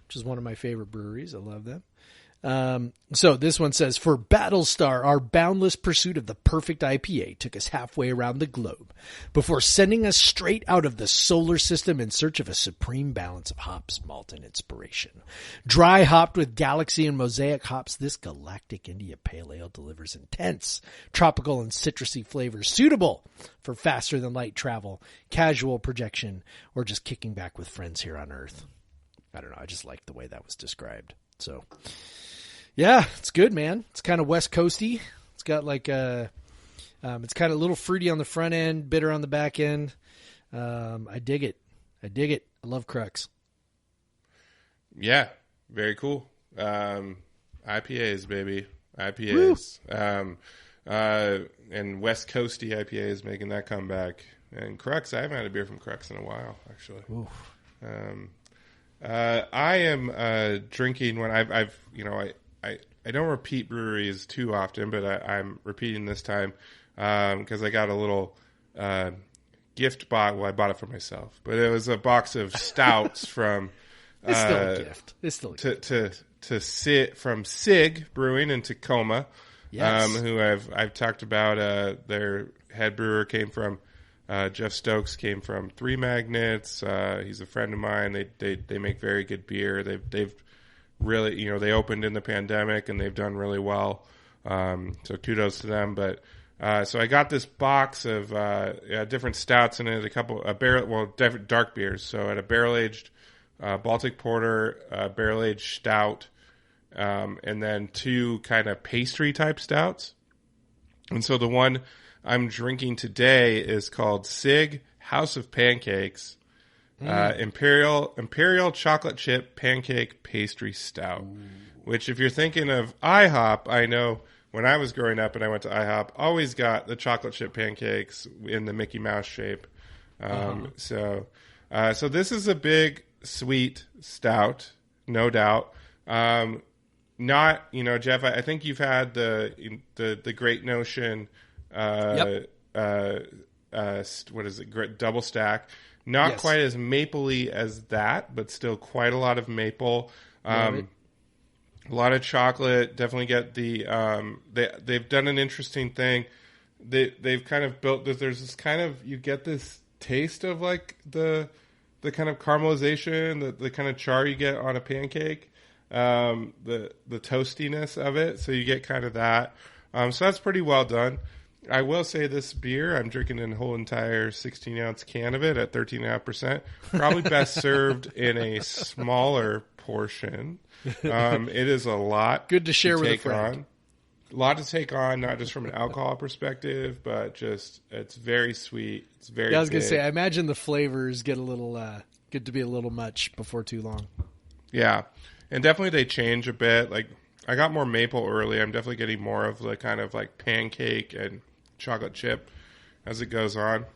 which is one of my favorite breweries. I love them. So this one says, for Battlestar, our boundless pursuit of the perfect IPA took us halfway around the globe before sending us straight out of the solar system in search of a supreme balance of hops, malt, and inspiration. Dry hopped with Galaxy and Mosaic hops, this galactic India Pale Ale delivers intense tropical and citrusy flavors suitable for faster than light travel, casual projection, or just kicking back with friends here on Earth. I don't know. I just like the way that was described. So, yeah, it's good, man. It's kind of West Coasty. It's got like it's kind of a little fruity on the front end, bitter on the back end. I dig it. I love Crux. Yeah, very cool. IPAs, baby. IPAs. And West Coasty IPAs making that comeback. And Crux, I haven't had a beer from Crux in a while, actually. I am drinking when I don't repeat breweries too often, but I'm repeating this time because I got a little gift box. Well, I bought it for myself, but it was a box of stouts from. It's still a gift. It's still a gift. From Sig Brewing in Tacoma, yes. Who I've talked about. Their head brewer came from. Jeff Stokes came from Three Magnets. He's a friend of mine. They make very good beer. They've really, they opened in the pandemic and they've done really well. So kudos to them. But so I got this box of different stouts in it, different dark beers. So I had a barrel aged Baltic Porter, barrel aged stout, and then two kind of pastry type stouts. And so the one I'm drinking today is called Sig House of Pancakes, Imperial Chocolate Chip Pancake Pastry Stout. Which, if you're thinking of IHOP, I know when I was growing up and I went to IHOP, always got the chocolate chip pancakes in the Mickey Mouse shape. So this is a big, sweet stout, no doubt. Not, Jeff, I think you've had the Great Notion. What is it? Double stack. Not Yes. quite as mapley as that, but still quite a lot of maple. Right. A lot of chocolate. Definitely get the. They've done an interesting thing. They've kind of built. There's this kind of, you get this taste of like the kind of caramelization, the kind of char you get on a pancake, the toastiness of it. So you get kind of that. So that's pretty well done. I will say this beer, I'm drinking a whole entire 16-ounce can of it at 13.5%. Probably best served in a smaller portion. It is a lot. Good to share with a friend. On. A lot to take on, not just from an alcohol perspective, but just it's very sweet. It's very. Yeah, I was gonna big. say, I imagine the flavors get to be a little much before too long. Yeah, and definitely they change a bit. Like I got more maple early. I'm definitely getting more of the kind of like pancake and chocolate chip as it goes on.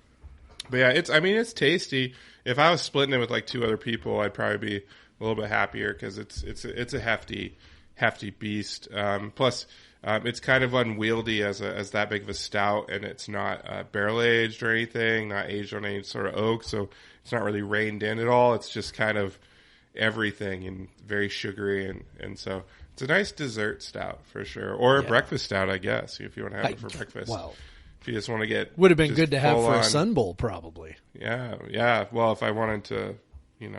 But yeah, it's tasty. If I was splitting it with like two other people, I'd probably be a little bit happier because it's a hefty beast. Plus, it's kind of unwieldy as that big of a stout, and it's not barrel aged or anything, not aged on any sort of oak, so it's not really reined in at all. It's just kind of everything and very sugary, and so it's a nice dessert stout for sure, or a breakfast stout, I guess, if you want to have it for breakfast. Wow. If you just want to get, would have been good to have for a Sun Bowl, probably. Yeah. Well, if I wanted to,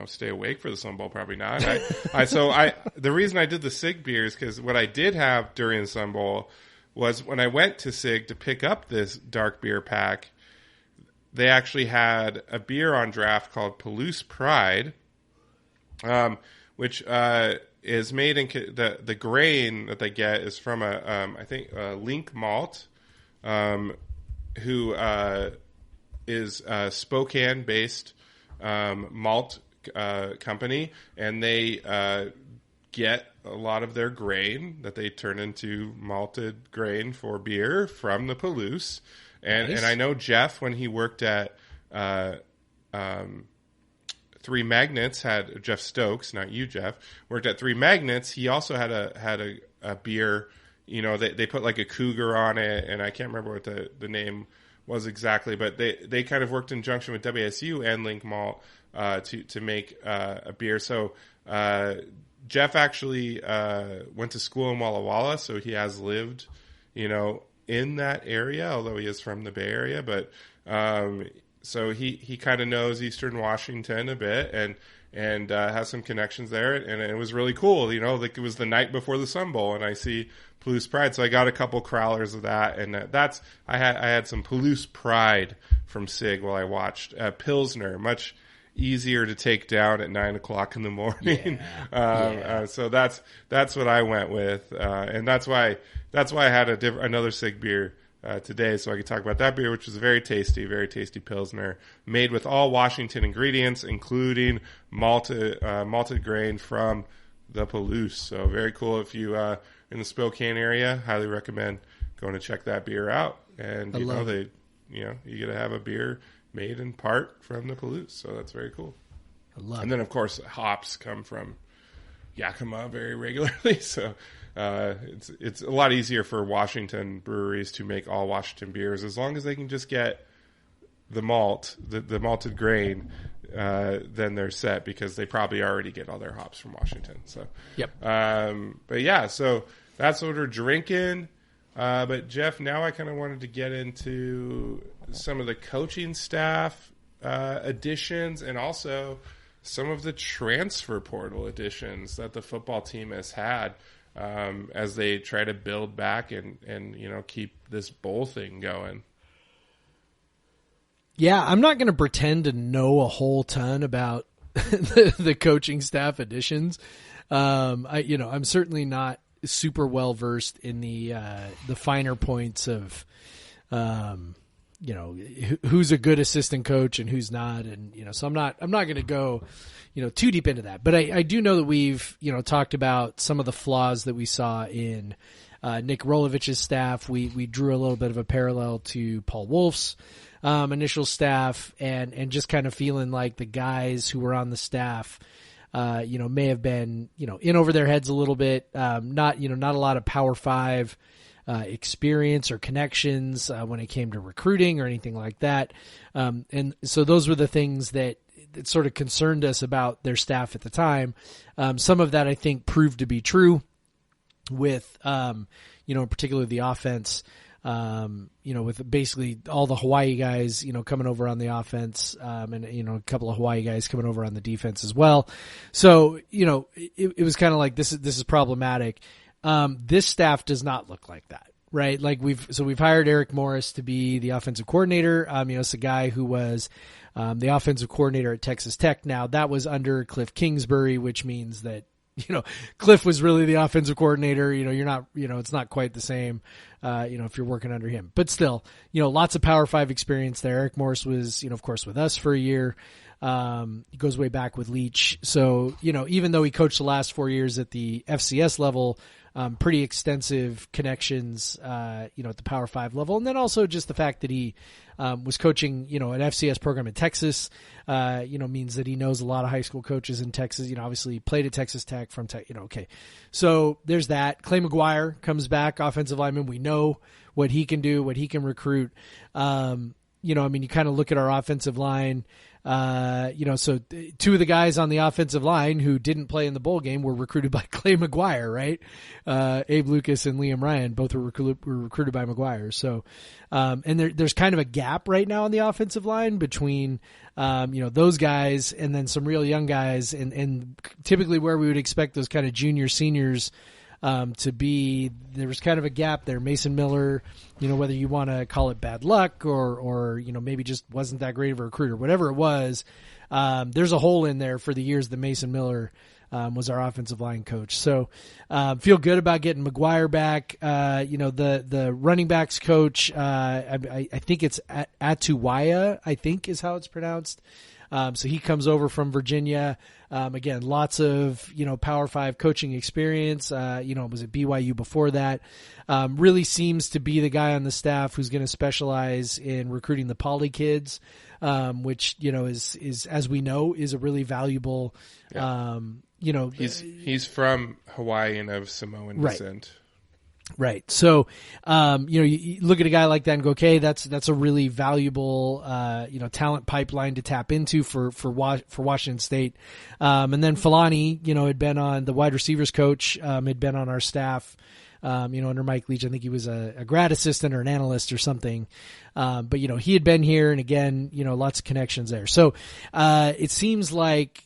stay awake for the Sun Bowl, probably not. The reason I did the Sig beers, because what I did have during the Sun Bowl was when I went to Sig to pick up this dark beer pack, they actually had a beer on draft called Palouse Pride, which is made in the grain that they get is from a Link Malt, who is a Spokane-based malt company, and they get a lot of their grain that they turn into malted grain for beer from the Palouse. And Nice. And I know Jeff, when he worked at Three Magnets, had Jeff Stokes, not you, Jeff, worked at Three Magnets. He also had a beer. They put like a Cougar on it, and I can't remember what the name was exactly, but they kind of worked in conjunction with WSU and Link Malt to make a beer. So Jeff actually went to school in Walla Walla, so he has lived, in that area, although he is from the Bay Area. But so he kind of knows Eastern Washington a bit and has some connections there. And it was really cool, like it was the night before the Sun Bowl, and I see Palouse Pride. So I got a couple crowlers of that, and I had some Palouse Pride from Sig while I watched. Pilsner, much easier to take down at 9:00 in the morning. So that's what I went with, and that's why I had another Sig beer today, so I could talk about that beer, which is a very tasty Pilsner made with all Washington ingredients, including malted grain from the Palouse. So very cool. If you in the Spokane area, highly recommend going to check that beer out. And you get to have a beer made in part from the Palouse, so that's very cool. And then, of course, hops come from Yakima very regularly, so it's a lot easier for Washington breweries to make all Washington beers as long as they can just get the malt, the malted grain. Then they're set because they probably already get all their hops from Washington. So, yep. But yeah, so that's what we're drinking. But Jeff, now I kind of wanted to get into some of the coaching staff additions and also some of the transfer portal additions that the football team has had as they try to build back and keep this bowl thing going. Yeah, I'm not going to pretend to know a whole ton about the coaching staff additions. I'm certainly not super well versed in the finer points of who's a good assistant coach and who's not, and so I'm not going to go too deep into that, but I do know that we've talked about some of the flaws that we saw in Nick Rolovich's staff. We drew a little bit of a parallel to Paul Wolf's initial staff, and just kind of feeling like the guys who were on the staff may have been in over their heads a little bit, not a lot of Power 5 experience or connections when it came to recruiting or anything like that. And so those were the things that sort of concerned us about their staff at the time. Some of that I think proved to be true with, in particular the offense, with basically all the Hawaii guys, coming over on the offense, and, a couple of Hawaii guys coming over on the defense as well. So, it was kind of like, this is problematic. This staff does not look like that, right? Like we've hired Eric Morris to be the offensive coordinator. It's a guy who was, the offensive coordinator at Texas Tech. Now that was under Cliff Kingsbury, which means that, Cliff was really the offensive coordinator. You're not, it's not quite the same, if you're working under him, but still, lots of Power 5 experience there. Eric Morris was, of course, with us for a year. He goes way back with Leach. So, even though he coached the last 4 years at the FCS level, pretty extensive connections, at the Power 5 level. And then also just the fact that he, was coaching, an FCS program in Texas, means that he knows a lot of high school coaches in Texas. Obviously he played at Texas Tech from Tech, okay. So there's that. Clay McGuire comes back, offensive lineman. We know what he can do, what he can recruit. You kind of look at our offensive line, so two of the guys on the offensive line who didn't play in the bowl game were recruited by Clay McGuire, right? Abe Lucas and Liam Ryan both were recruited by McGuire. So, and there's kind of a gap right now on the offensive line between, those guys and then some real young guys, and typically where we would expect those kind of junior seniors to be. There was kind of a gap there. Mason Miller, whether you want to call it bad luck or maybe just wasn't that great of a recruiter, whatever it was, there's a hole in there for the years that Mason Miller was our offensive line coach. So feel good about getting McGuire back. The running backs coach, I think it's Atuwaya, I think is how it's pronounced. So he comes over from Virginia. Again, lots of, Power 5 coaching experience. Was at BYU before that. Really seems to be the guy on the staff who's going to specialize in recruiting the poly kids, which, is, as we know, is a really valuable, he's from Hawaii and of Samoan descent. Right. So, you look at a guy like that and go, okay, that's a really valuable, talent pipeline to tap into for Washington State. And then Filani, had been on the wide receivers coach, had been on our staff, under Mike Leach. I think he was a grad assistant or an analyst or something. But he had been here, and again, lots of connections there. So, it seems like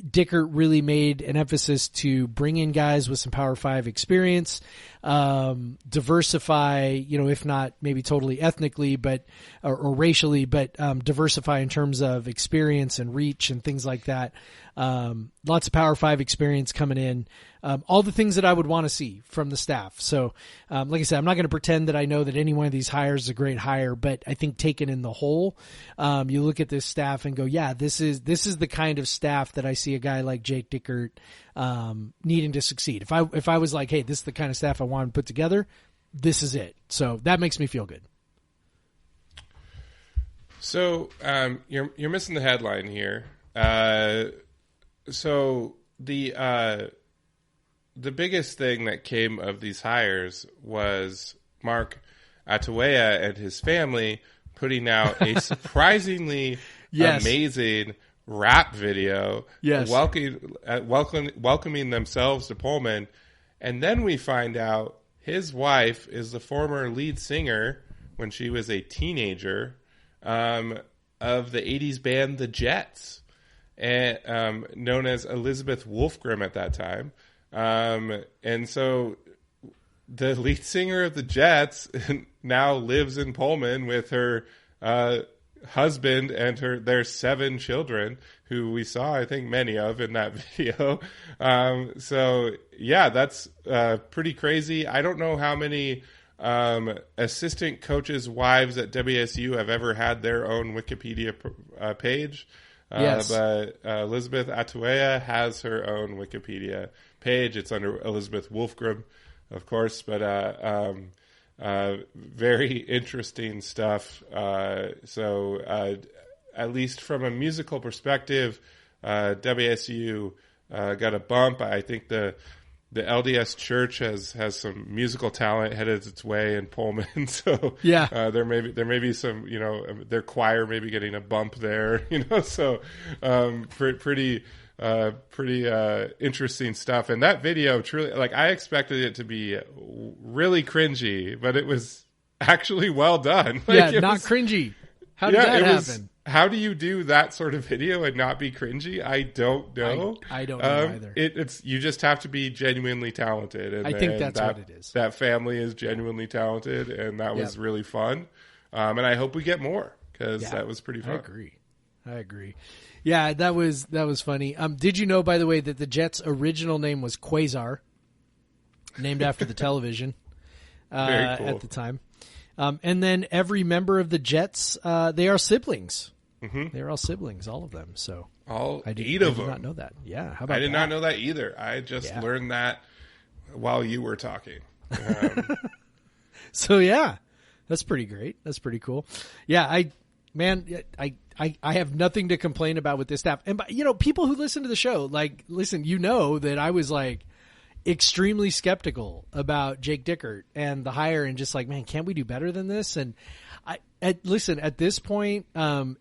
Dickert really made an emphasis to bring in guys with some Power 5 experience, diversify, if not maybe totally ethnically, but or racially, but diversify in terms of experience and reach and things like that. Lots of Power 5 experience coming in. All the things that I would want to see from the staff. So, like I said, I'm not going to pretend that I know that any one of these hires is a great hire, but I think taken in the whole, you look at this staff and go, yeah, this is the kind of staff that I see a guy like Jake Dickert, needing to succeed. If I was like, hey, this is the kind of staff I want to put together, this is it. So that makes me feel good. So, you're missing the headline here. So the biggest thing that came of these hires was Mark Atuea and his family putting out a surprisingly amazing rap video, welcoming themselves to Pullman. And then we find out his wife is the former lead singer when she was a teenager of the 80s band The Jets, and known as Elizabeth Wolfgram at that time. And so the lead singer of the Jets now lives in Pullman with her husband and their 7 children, who we saw, I think, many of in that video. So yeah, that's pretty crazy. I don't know how many assistant coaches' wives at WSU have ever had their own Wikipedia page. But Elizabeth Atuea has her own Wikipedia page. It's under Elizabeth Wolfgram, of course, but very interesting stuff. So at least from a musical perspective, WSU got a bump. I think the LDS Church has some musical talent headed its way in Pullman. So there may be some, their choir may be getting a bump there, so pretty interesting stuff. And that video truly, I expected it to be really cringy, but it was actually well done. Not cringy. How did that happen? How do you do that sort of video and not be cringy? I don't know. I don't know either. It's you just have to be genuinely talented. And I think that's what it is. That family is genuinely talented, and that was really fun. And I hope we get more, because that was pretty fun. I agree. Yeah, that was funny. Did you know, by the way, that the Jets' original name was Quasar, named after the television Very cool. at the time? And then every member of the Jets, they are siblings. Mm-hmm. They're all siblings, all of them. So all 8 of them. I did not know that. Yeah, how about I did not know that either. I just learned that while you were talking. So yeah, that's pretty great. That's pretty cool. Yeah, I have nothing to complain about with this staff. And people who listen to the show, that I was extremely skeptical about Jake Dickert and the hire, and just man, can't we do better than this? And at this point, I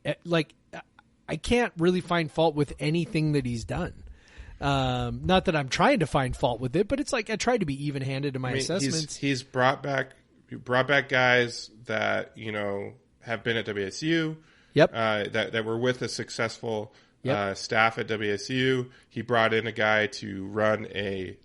can't really find fault with anything that he's done. Not that I'm trying to find fault with it, but it's I tried to be even-handed in my assessments. He's brought back guys that, have been at WSU. Yep. That were with a successful staff at WSU. He brought in a guy to run a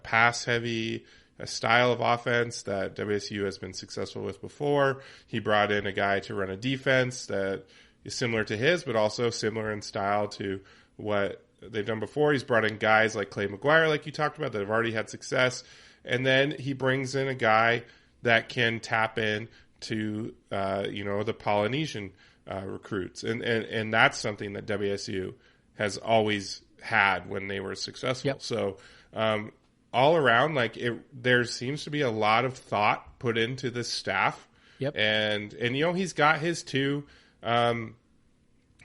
pass-heavy style of offense that WSU has been successful with before. He brought in a guy to run a defense that is similar to his, but also similar in style to what they've done before. He's brought in guys like Clay McGuire, like you talked about, that have already had success. And then he brings in a guy that can tap in to, the Polynesian recruits. And that's something that WSU has always had when they were successful. Yep. So, all around, there seems to be a lot of thought put into this staff. Yep. And he's got his 2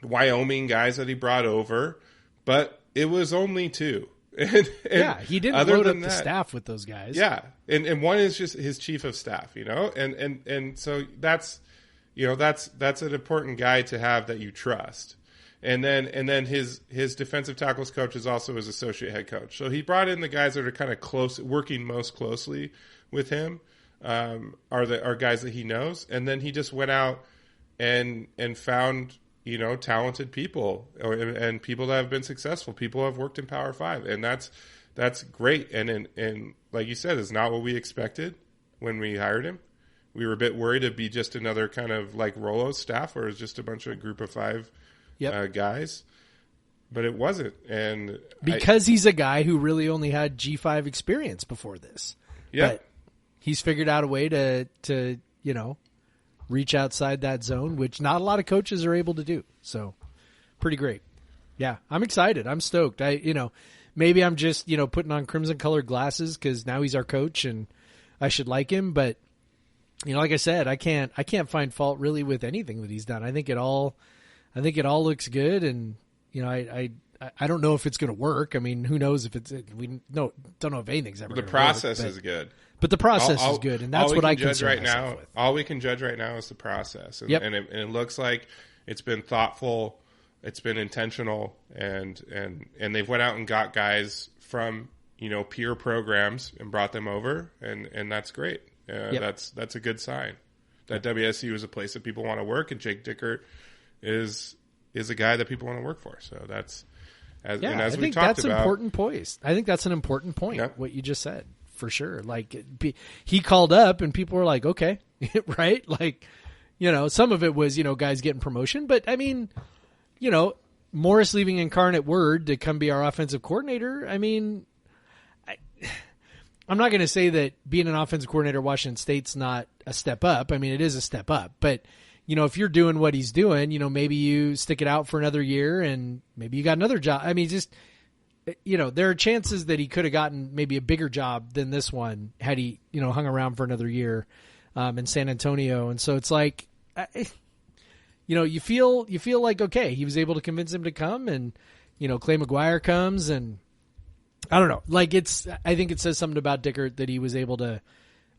Wyoming guys that he brought over, but it was only 2. Yeah, he didn't load up the staff with those guys. Yeah, and one is just his chief of staff, and so that's an important guy to have that you trust. And then his defensive tackles coach is also his associate head coach. So he brought in the guys that are kind of close, working most closely with him, are guys that he knows. And then he just went out and found, talented people and people that have been successful, people who have worked in Power 5. And that's great. And like you said, it's not what we expected when we hired him. We were a bit worried it'd be just another kind of like Rolo's staff, where it's just a bunch of group of 5 guys, but it wasn't. And because he's a guy who really only had G5 experience before this. Yeah. But he's figured out a way to reach outside that zone, which not a lot of coaches are able to do. So pretty great. Yeah. I'm excited. I'm stoked. Maybe I'm just, putting on crimson colored glasses because now he's our coach and I should like him. But, like I said, I can't find fault really with anything that he's done. I think it all looks good, and I don't know if it's going to work. I mean, who knows if don't know if anything's ever. The process is good, but the process is good, and that's what I can judge right now. With. All we can judge right now is the process, and, and it looks like it's been thoughtful, it's been intentional, and they've went out and got guys from peer programs and brought them over, and that's great. That's a good sign that WSU is a place that people want to work, and Jake Dickert is a guy that people want to work for. So that's I think that's an important point. I think that's an important point. Yep. What you just said, for sure. Like he called up and people were like, okay, right? Like, some of it was, guys getting promotion, but I mean, Morris leaving Incarnate Word to come be our offensive coordinator. I mean, I'm not going to say that being an offensive coordinator at Washington State's not a step up. I mean, it is a step up, but if you're doing what he's doing, maybe you stick it out for another year and maybe you got another job. I mean, just, there are chances that he could have gotten maybe a bigger job than this one had he, hung around for another year, in San Antonio. And so it's like, you feel like, okay, he was able to convince him to come, and, Clay McGuire comes, and I don't know, like I think it says something about Dickert that he was able to,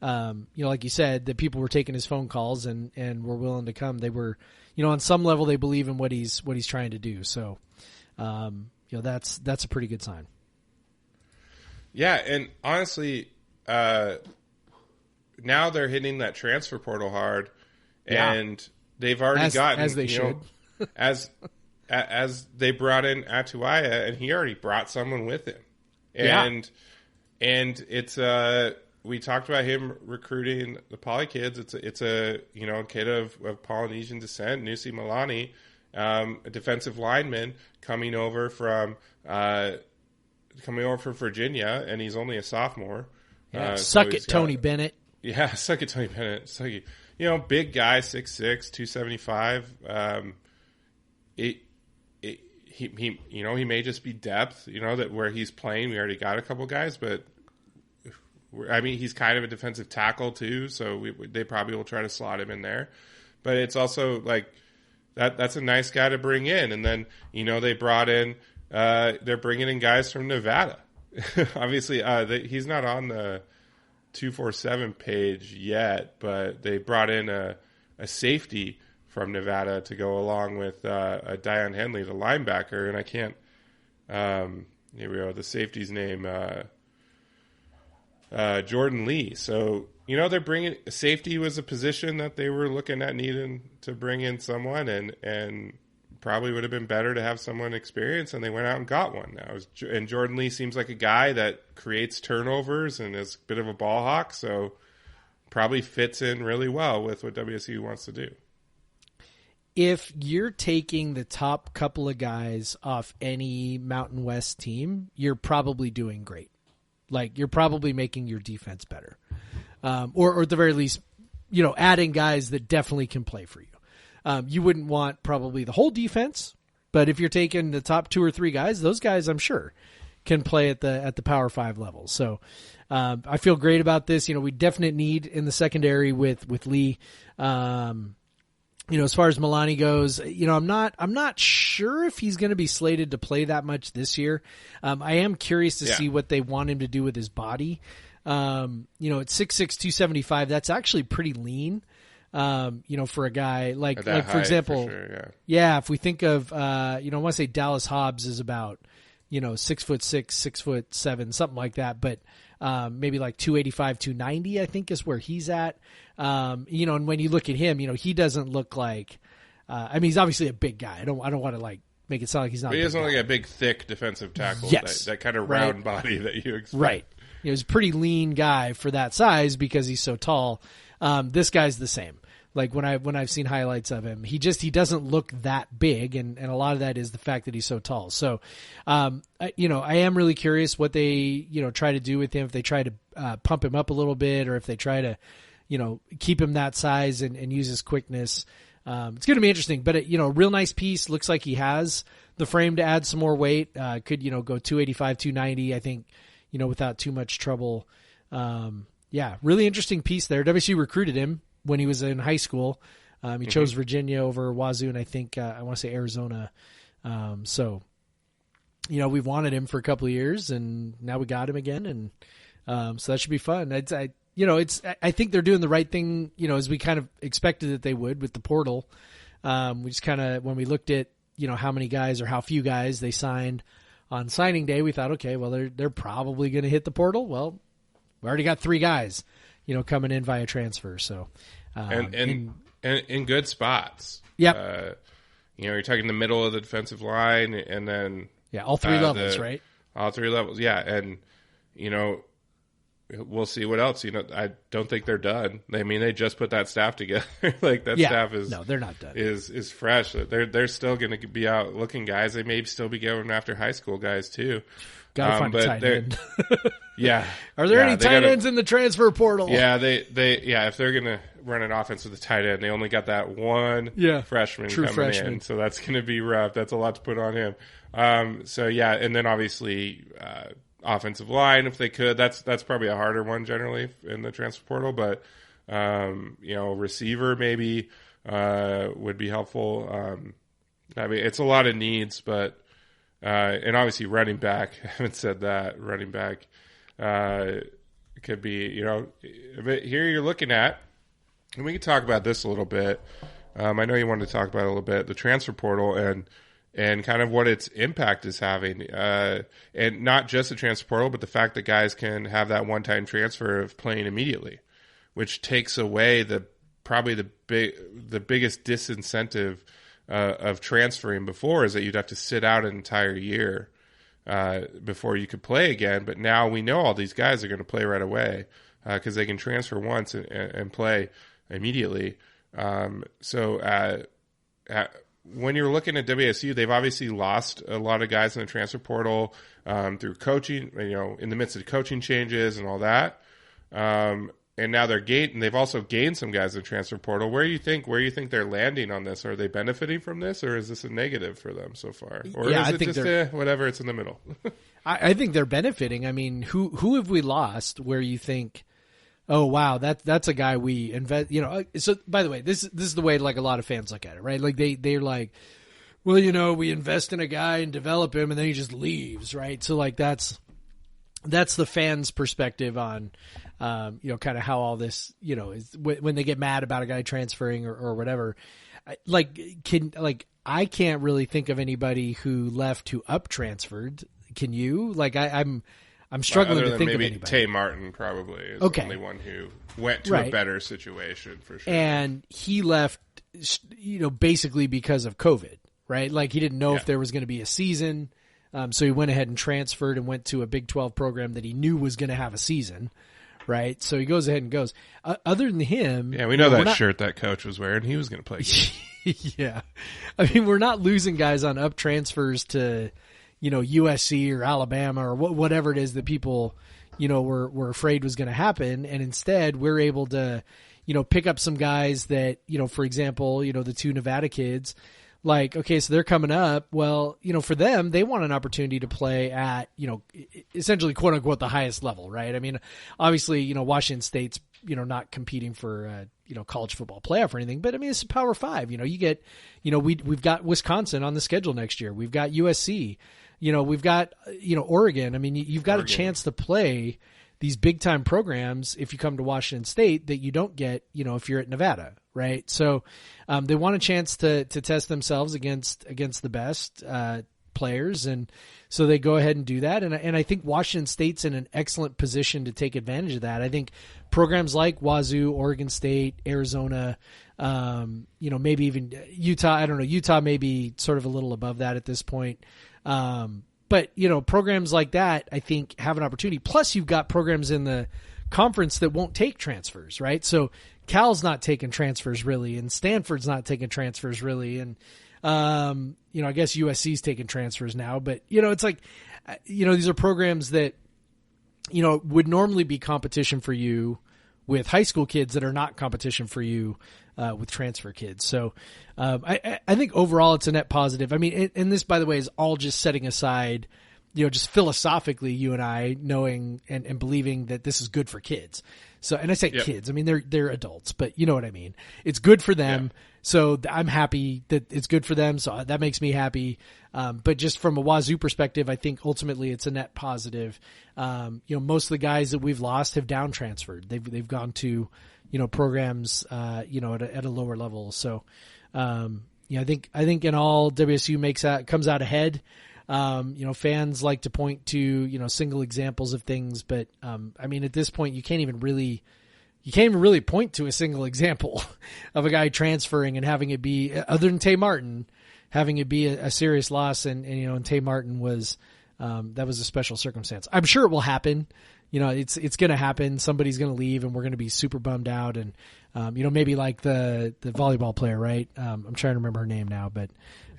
like you said, that people were taking his phone calls and were willing to come. They were, on some level they believe in what he's trying to do. So, that's a pretty good sign. Yeah. And honestly, now they're hitting that transfer portal hard, and they've already gotten, as they should, as they brought in Atuaya, and he already brought someone with him. And it's, we talked about him recruiting the Poly kids. It's a kid of Polynesian descent, Nusi Malani, a defensive lineman coming over from Virginia, and he's only a sophomore. Yeah, suck it, Tony Bennett. Yeah, suck it, Tony Bennett. Suck it. Big guy, 6'6", 275. He may just be depth. That where he's playing, we already got a couple guys, but. I mean, he's kind of a defensive tackle too, so they probably will try to slot him in there. But it's also like that's a nice guy to bring in. And then they brought in they're bringing in guys from Nevada. Obviously, he's not on the 247 page yet, but they brought in a safety from Nevada to go along with Dion Henley, the linebacker, and I can't. Here we go. The safety's name. Jordan Lee. So, they're bringing safety was a position that they were looking at needing to bring in someone, and probably would have been better to have someone experienced, and they went out and got one. And Jordan Lee seems like a guy that creates turnovers and is a bit of a ball hawk, so probably fits in really well with what WSU wants to do. If you're taking the top couple of guys off any Mountain West team, you're probably doing great. Like, you're probably making your defense better. Or at the very least, adding guys that definitely can play for you. You wouldn't want probably the whole defense, but if you're taking the top 2 or 3 guys, those guys, I'm sure, can play at the Power 5 level. So, I feel great about this. We definitely need in the secondary with Lee. as far as Milani goes, I'm not sure if he's going to be slated to play that much this year. I am curious to see what they want him to do with his body. At 6'6", 275, that's actually pretty lean. For a guy like for example, for sure, if we think of, I want to say Dallas Hobbs is about, 6'6", 6'7", something like that. But, maybe like 285, 290, I think is where he's at. And when you look at him, he doesn't look like, he's obviously a big guy. I don't want to like make it sound like he's not. But he doesn't look like a big, thick defensive tackle. Yes. That kind of round body that you expect. Right. He's a pretty lean guy for that size because he's so tall. This guy's the same. Like when I've seen highlights of him, he doesn't look that big, and a lot of that is the fact that he's so tall. So, I am really curious what they try to do with him, if they try to pump him up a little bit, or if they try to keep him that size and use his quickness. It's going to be interesting, but a real nice piece. Looks like he has the frame to add some more weight. Could go 285, 290. I think without too much trouble. Really interesting piece there. WSU recruited him when he was in high school. He chose Virginia over Wazoo, and I think I want to say Arizona. We've wanted him for a couple of years, and now we got him again, and so that should be fun. I think they're doing the right thing, as we kind of expected that they would with the portal. We just kind of, when we looked at how many guys or how few guys they signed on signing day, we thought, okay, well they're probably going to hit the portal. Well, we already got 3 guys coming in via transfer. So, and in good spots. Yep. You're talking the middle of the defensive line, and then all 3 levels, right? All 3 levels, yeah. And we'll see what else. I don't think they're done. They just put that staff together. Like that staff is they're not done. Is fresh. They're still going to be out looking guys. They may still be going after high school guys too. Gotta find a tight end. Yeah. Are there any tight ends in the transfer portal? Yeah, if they're gonna run an offense with a tight end, they only got that one freshman coming in. So that's gonna be rough. That's a lot to put on him. And then obviously offensive line, if they could. That's probably a harder one generally in the transfer portal, but receiver maybe would be helpful. It's a lot of needs, but and obviously running back, I haven't said that. Running back could be, but here you're looking at, and we can talk about this a little bit. I know you wanted to talk about it a little bit, the transfer portal and kind of what its impact is having. And not just the transfer portal, but the fact that guys can have that one-time transfer of playing immediately, which takes away probably the biggest disincentive of transferring before, is that you'd have to sit out an entire year before you could play again. But now we know all these guys are going to play right away because they can transfer once and play immediately. When you're looking at WSU, they've obviously lost a lot of guys in the transfer portal through coaching, in the midst of coaching changes and all that. And now they've also gained some guys in the transfer portal. Where do you think they're landing on this? Are they benefiting from this, or is this a negative for them so far? Or is it just whatever, it's in the middle? I think they're benefiting. I mean, who have we lost where you think, oh wow, that's a guy we invest, so by the way, this is the way like a lot of fans look at it, right? Like they're like, well, we invest in a guy and develop him and then he just leaves, right? So like that's the fans' perspective on, kind of how all this, is when they get mad about a guy transferring or whatever. I can't really think of anybody who left who up transferred. Can you? Like I'm struggling to think of anybody. Tay Martin probably is the only one who went to a better situation for sure. And he left, basically because of COVID, right? Like he didn't know if there was going to be a season. So he went ahead and transferred and went to a Big 12 program that he knew was going to have a season, right? So he goes ahead and goes. Other than him... Yeah, we know that shirt that coach was wearing. He was going to play games. Yeah. I mean, we're not losing guys on up transfers to, USC or Alabama or whatever it is that people, were afraid was going to happen. And instead, we're able to, pick up some guys that, for example, the 2 Nevada kids, Like, okay, so they're coming up. Well, for them, they want an opportunity to play at, essentially, quote unquote, the highest level, right? I mean, obviously, Washington State's, not competing for, college football playoff or anything, but I mean, it's a Power 5. You get, we've got Wisconsin on the schedule next year. We've got USC. We've got, Oregon. I mean, you've got a chance to play these big time programs if you come to Washington State that you don't get, if you're at Nevada, right? So they want a chance to test themselves against the best players, and so they go ahead and do that. And I think Washington State's in an excellent position to take advantage of that. I think programs like Wazoo, Oregon State, Arizona, maybe even Utah. I don't know. Utah may be sort of a little above that at this point. But, programs like that, I think, have an opportunity. Plus, you've got programs in the conference that won't take transfers, right? So Cal's not taking transfers really, and Stanford's not taking transfers really. And, I guess USC's taking transfers now. But, it's like, these are programs that, would normally be competition for you with high school kids that are not competition for you with transfer kids. So I think overall it's a net positive. I mean, and this, by the way, is all just setting aside, just philosophically, you and I knowing and believing that this is good for kids. So, and I say kids, I mean, they're adults, but you know what I mean? It's good for them. Yeah. So I'm happy that it's good for them. So that makes me happy. But just from a Wazoo perspective, I think ultimately it's a net positive. Most of the guys that we've lost have down transferred. They've gone to, programs, at a lower level. So, I think in all WSU comes out ahead. Fans like to point to, single examples of things, but, I mean, at this point you can't even really point to a single example of a guy transferring and having it be, other than Tay Martin, having it be a serious loss. And Tay Martin was, that was a special circumstance. I'm sure it will happen. It's going to happen. Somebody's going to leave and we're going to be super bummed out. And, maybe like the volleyball player, right? I'm trying to remember her name now, but,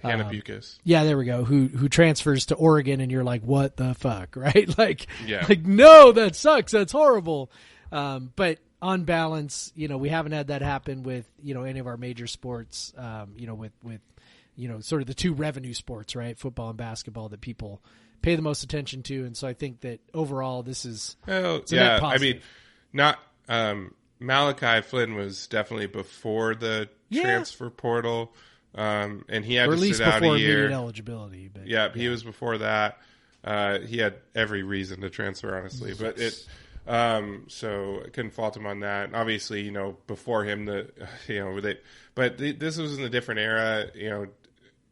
Hannah Bucas. Yeah, there we go. Who transfers to Oregon and you're like, what the fuck, right? Like, no, that sucks. That's horrible. But on balance, we haven't had that happen with, any of our major sports, with sort of the two revenue sports, right? Football and basketball that people pay the most attention to. And so I think that overall this is, I mean, not, Malachi Flynn was definitely before the transfer portal. And he had to sit out a year. Eligibility, but he was before that. He had every reason to transfer, honestly, but so I couldn't fault him on that. And obviously, before him, this was in a different era.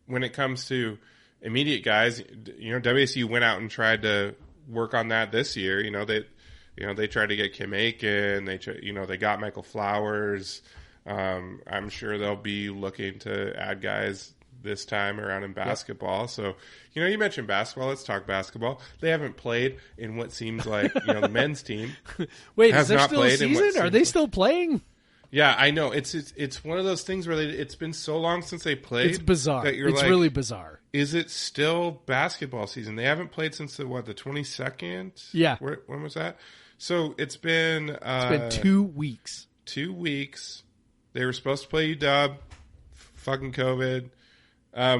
When it comes to immediate guys, WSU went out and tried to work on that this year. They tried to get Kim Aiken. They got Michael Flowers. I'm sure they'll be looking to add guys this time around in basketball. Yep. So, you mentioned basketball. Let's talk basketball. They haven't played in what seems like, the men's team. Wait, is there still a season? Are they still playing? Yeah, I know. It's one of those things where it's been so long since they played. It's bizarre. It's like, really bizarre. Is it still basketball season? They haven't played since the 22nd? Yeah. When was that? So it's been 2 weeks. 2 weeks. They were supposed to play UW, fucking COVID,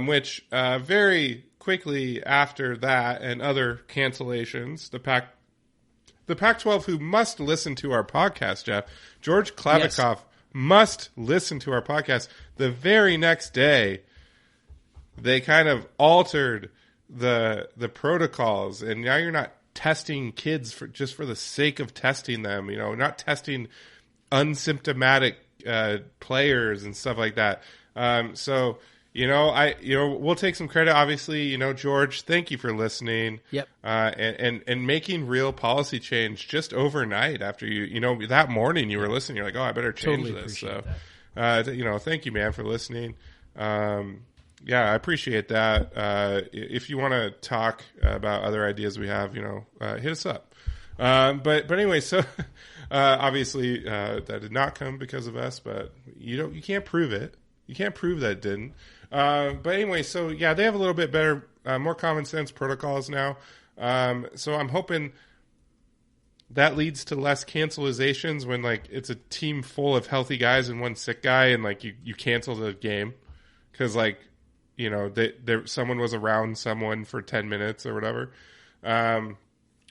which very quickly after that and other cancellations, the Pac-12, who must listen to our podcast, Jeff, George Klavikoff must listen to our podcast. The very next day, they kind of altered the protocols, and now you're not testing kids just for the sake of testing them. Not testing unsymptomatic players and stuff like that. So we'll take some credit. Obviously, George, thank you for listening. Yep. And making real policy change just overnight after that morning you were listening. You're like, oh, I better change this. So, thank you, man, for listening. I appreciate that. If you want to talk about other ideas we have, hit us up. But anyway, so. Obviously, that did not come because of us, but you can't prove it. You can't prove that it didn't. But anyway, so they have a little bit better, more common sense protocols now. So I'm hoping that leads to less cancelizations when it's a team full of healthy guys and one sick guy, and you cancel the game because someone was around someone for 10 minutes or whatever.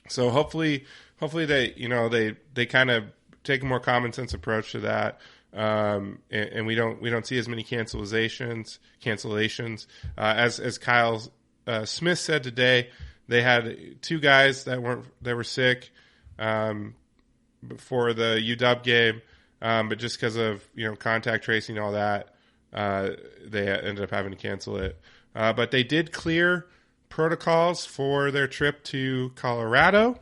So hopefully they kind of take a more common sense approach to that. And we don't see as many cancellations. As Kyle Smith said today, they had 2 guys that were sick for the UW game, but just because of contact tracing and all that, they ended up having to cancel it. But they did clear protocols for their trip to Colorado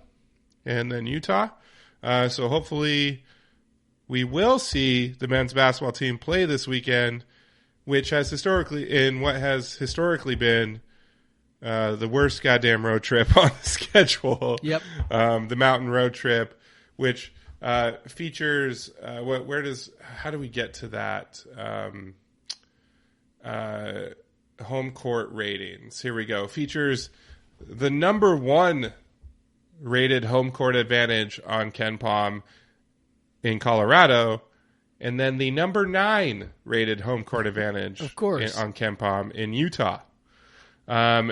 and then Utah. So hopefully we will see the men's basketball team play this weekend, which has historically been the worst goddamn road trip on the schedule. Yep. The mountain road trip, which features how do we get to that? Home court ratings. Here we go. Features the number 1 rated home court advantage on KenPom in Colorado, and then the number 9 rated home court advantage, of course, on KenPom in Utah,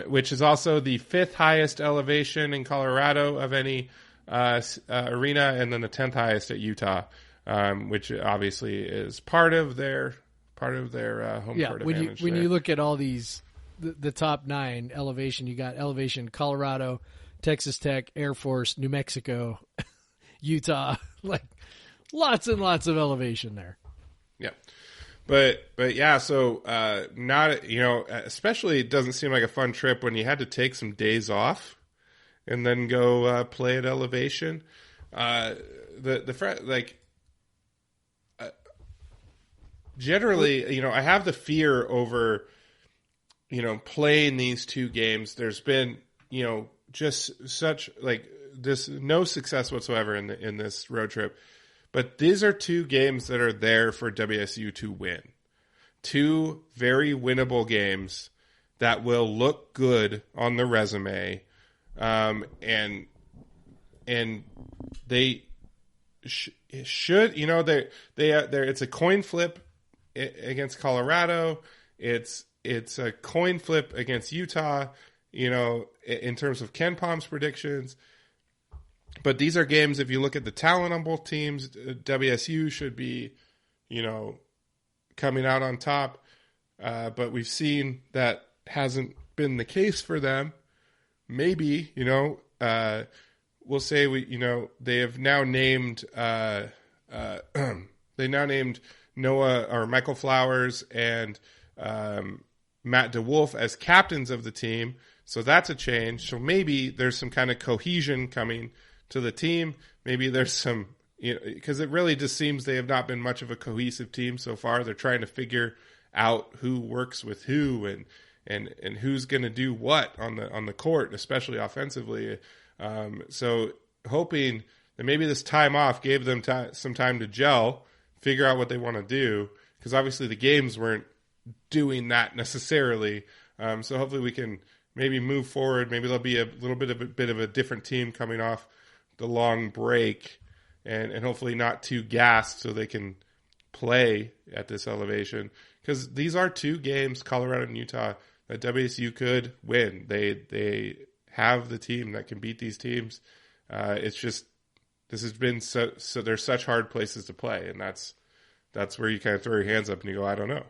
which is also the 5th highest elevation in Colorado of any arena, and then the 10th highest at Utah, which obviously is part of their home court advantage. When you look at all these, the top 9 elevation, you got elevation Colorado, Texas Tech, Air Force, New Mexico, Utah, like lots and lots of elevation there. Yeah. But yeah, so not, especially it doesn't seem like a fun trip when you had to take some days off and then go play at elevation. Generally, I have the fear over, playing these 2 games. There's been, just such no success whatsoever in this road trip. But these are 2 games that are there for WSU to win. 2 very winnable games that will look good on the resume. And they should, it's a coin flip against Colorado. It's a coin flip against Utah, in terms of KenPom's predictions. But these are games, if you look at the talent on both teams, WSU should be, coming out on top. But we've seen that hasn't been the case for them. Maybe, we'll say they have now named Noah or Michael Flowers and Matt DeWolf as captains of the team. So that's a change. So maybe there's some kind of cohesion coming to the team. Maybe there's some, because it really just seems they have not been much of a cohesive team so far. They're trying to figure out who works with who and who's going to do what on the court, especially offensively. So hoping that maybe this time off gave them some time to gel, figure out what they want to do, because obviously the games weren't doing that necessarily. So hopefully we can maybe move forward. Maybe there'll be a little bit of a different team coming off the long break, and hopefully not too gassed, so they can play at this elevation. Because these are 2 games, Colorado and Utah, that WSU could win. They have the team that can beat these teams. It's just this has been so there's such hard places to play, and that's where you kind of throw your hands up and you go, I don't know.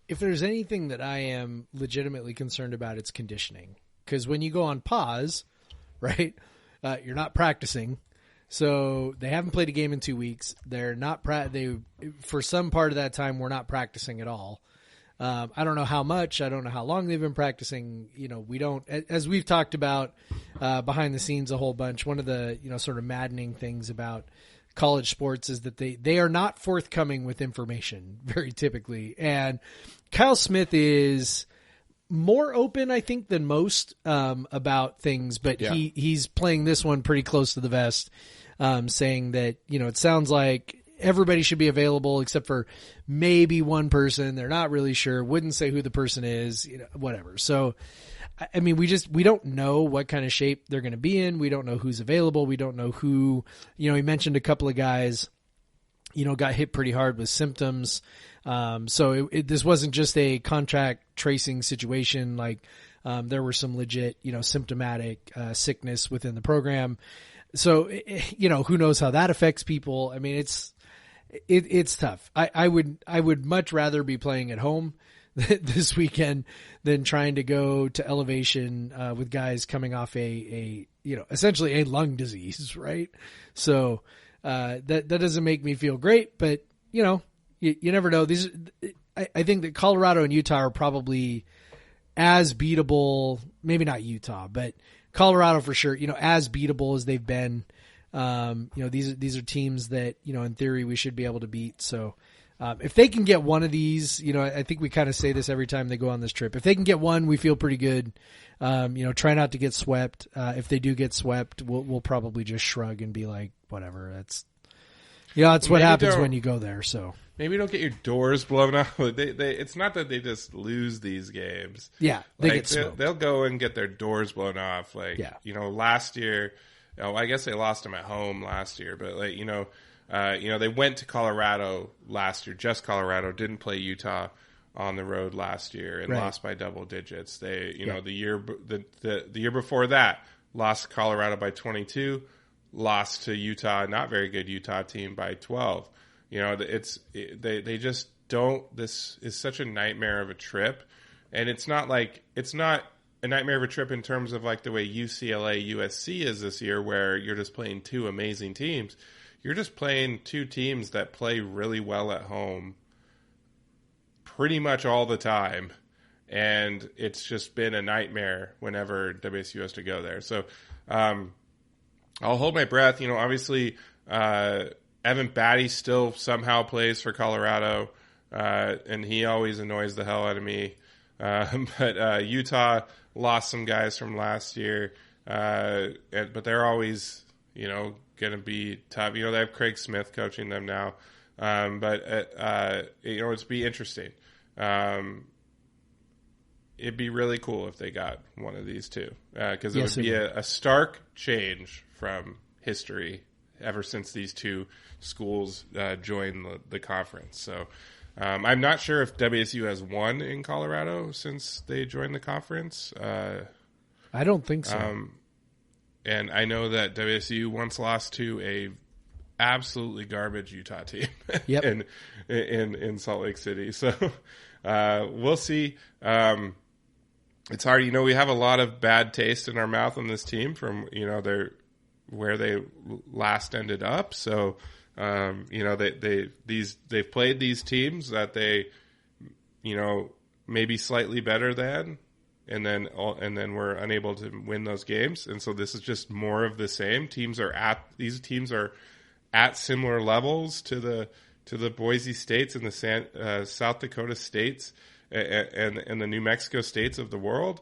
If there's anything that I am legitimately concerned about, it's conditioning. Because when you go on pause, right, you're not practicing. So they haven't played a game in 2 weeks. They're not for some part of that time, we're not practicing at all. I don't know how much. I don't know how long they've been practicing. We don't, as we've talked about behind the scenes a whole bunch. One of the sort of maddening things about college sports is that they are not forthcoming with information very typically. And Kyle Smith is more open, I think, than most about things, but yeah. He's playing this one pretty close to the vest, saying that it sounds like everybody should be available except for maybe one person. They're not really sure. Wouldn't say who the person is, whatever. So, I mean, we don't know what kind of shape they're going to be in. We don't know who's available. We don't know who, he mentioned a couple of guys got hit pretty hard with symptoms. So this wasn't just a contact tracing situation. Like, there were some legit, symptomatic, sickness within the program. So, who knows how that affects people. I mean, it's tough. I would much rather be playing at home this weekend than trying to go to elevation, with guys coming off essentially a lung disease. Right. So, that doesn't make me feel great, but you never know. I think that Colorado and Utah are probably as beatable, maybe not Utah, but Colorado for sure, as beatable as they've been. These are teams that, in theory we should be able to beat. So, if they can get one of these, I think we kind of say this every time they go on this trip. If they can get one, we feel pretty good. Try not to get swept. If they do get swept, we'll probably just shrug and be like, whatever. That's what happens when you go there. So maybe don't get your doors blown out. It's not that they just lose these games. Yeah, they get smoked. They'll go and get their doors blown off. Last year, I guess they lost them at home last year, but they went to Colorado last year. Just Colorado, didn't play Utah on the road last year and lost by double digits. They, the year before that, lost Colorado by 22. Lost to Utah, not very good Utah team, by 12. They just don't. This is such a nightmare of a trip, and it's not a nightmare of a trip in terms of like the way UCLA USC is this year, where you're just playing two amazing teams. You're just playing two teams that play really well at home, pretty much all the time, and it's just been a nightmare whenever WSU has to go there. So. I'll hold my breath. Obviously, Evan Batty still somehow plays for Colorado, and he always annoys the hell out of me. But Utah lost some guys from last year, but they're always, going to be tough. They have Craig Smith coaching them now, but it'd be interesting. It'd be really cool if they got one of these two, because it would be a stark change from history ever since these two schools joined the conference. So I'm not sure if WSU has won in Colorado since they joined the conference. I don't think so. And I know that WSU once lost to a absolutely garbage Utah team in Salt Lake City. So we'll see. It's hard, we have a lot of bad taste in our mouth on this team from, where they last ended up. So, they've played these teams that they, maybe slightly better than, and then we're unable to win those games. And so this is just more of the same. These teams are at similar levels to the Boise States and the South Dakota States and the New Mexico states of the world.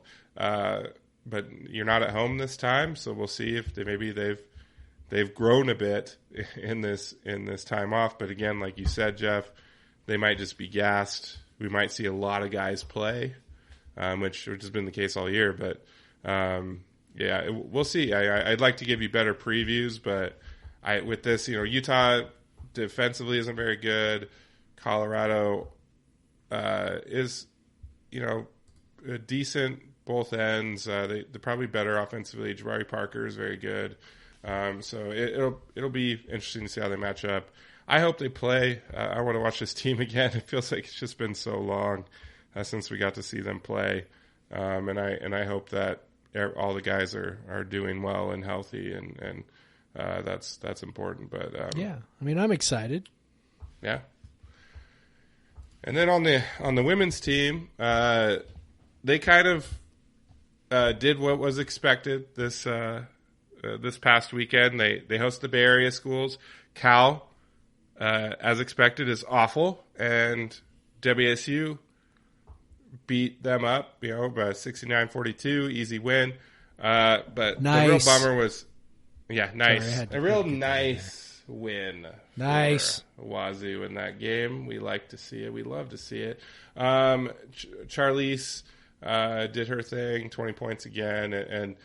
But you're not at home this time, so we'll see if they've grown a bit in this time off. But again, like you said, Jeff, they might just be gassed. We might see a lot of guys play, which has been the case all year. But we'll see. I'd like to give you better previews, but with this, Utah defensively isn't very good. Colorado is, a decent both ends. They're probably better offensively. Jabari Parker is very good. So it'll be interesting to see how they match up. I hope they play. I want to watch this team again. It feels like it's just been so long since we got to see them play. And I hope that all the guys are doing well and healthy, and that's important. But I'm excited. Yeah. And then on the women's team, they kind of did what was expected this past weekend. They host the Bay Area schools. Cal, as expected, is awful, and WSU beat them up, by 69-42, easy win. But nice. The real bummer was, nice, Sorry, a real nice win. Nice. For Wazoo in that game. We like to see it. We love to see it. Charlize did her thing, 20 points again, and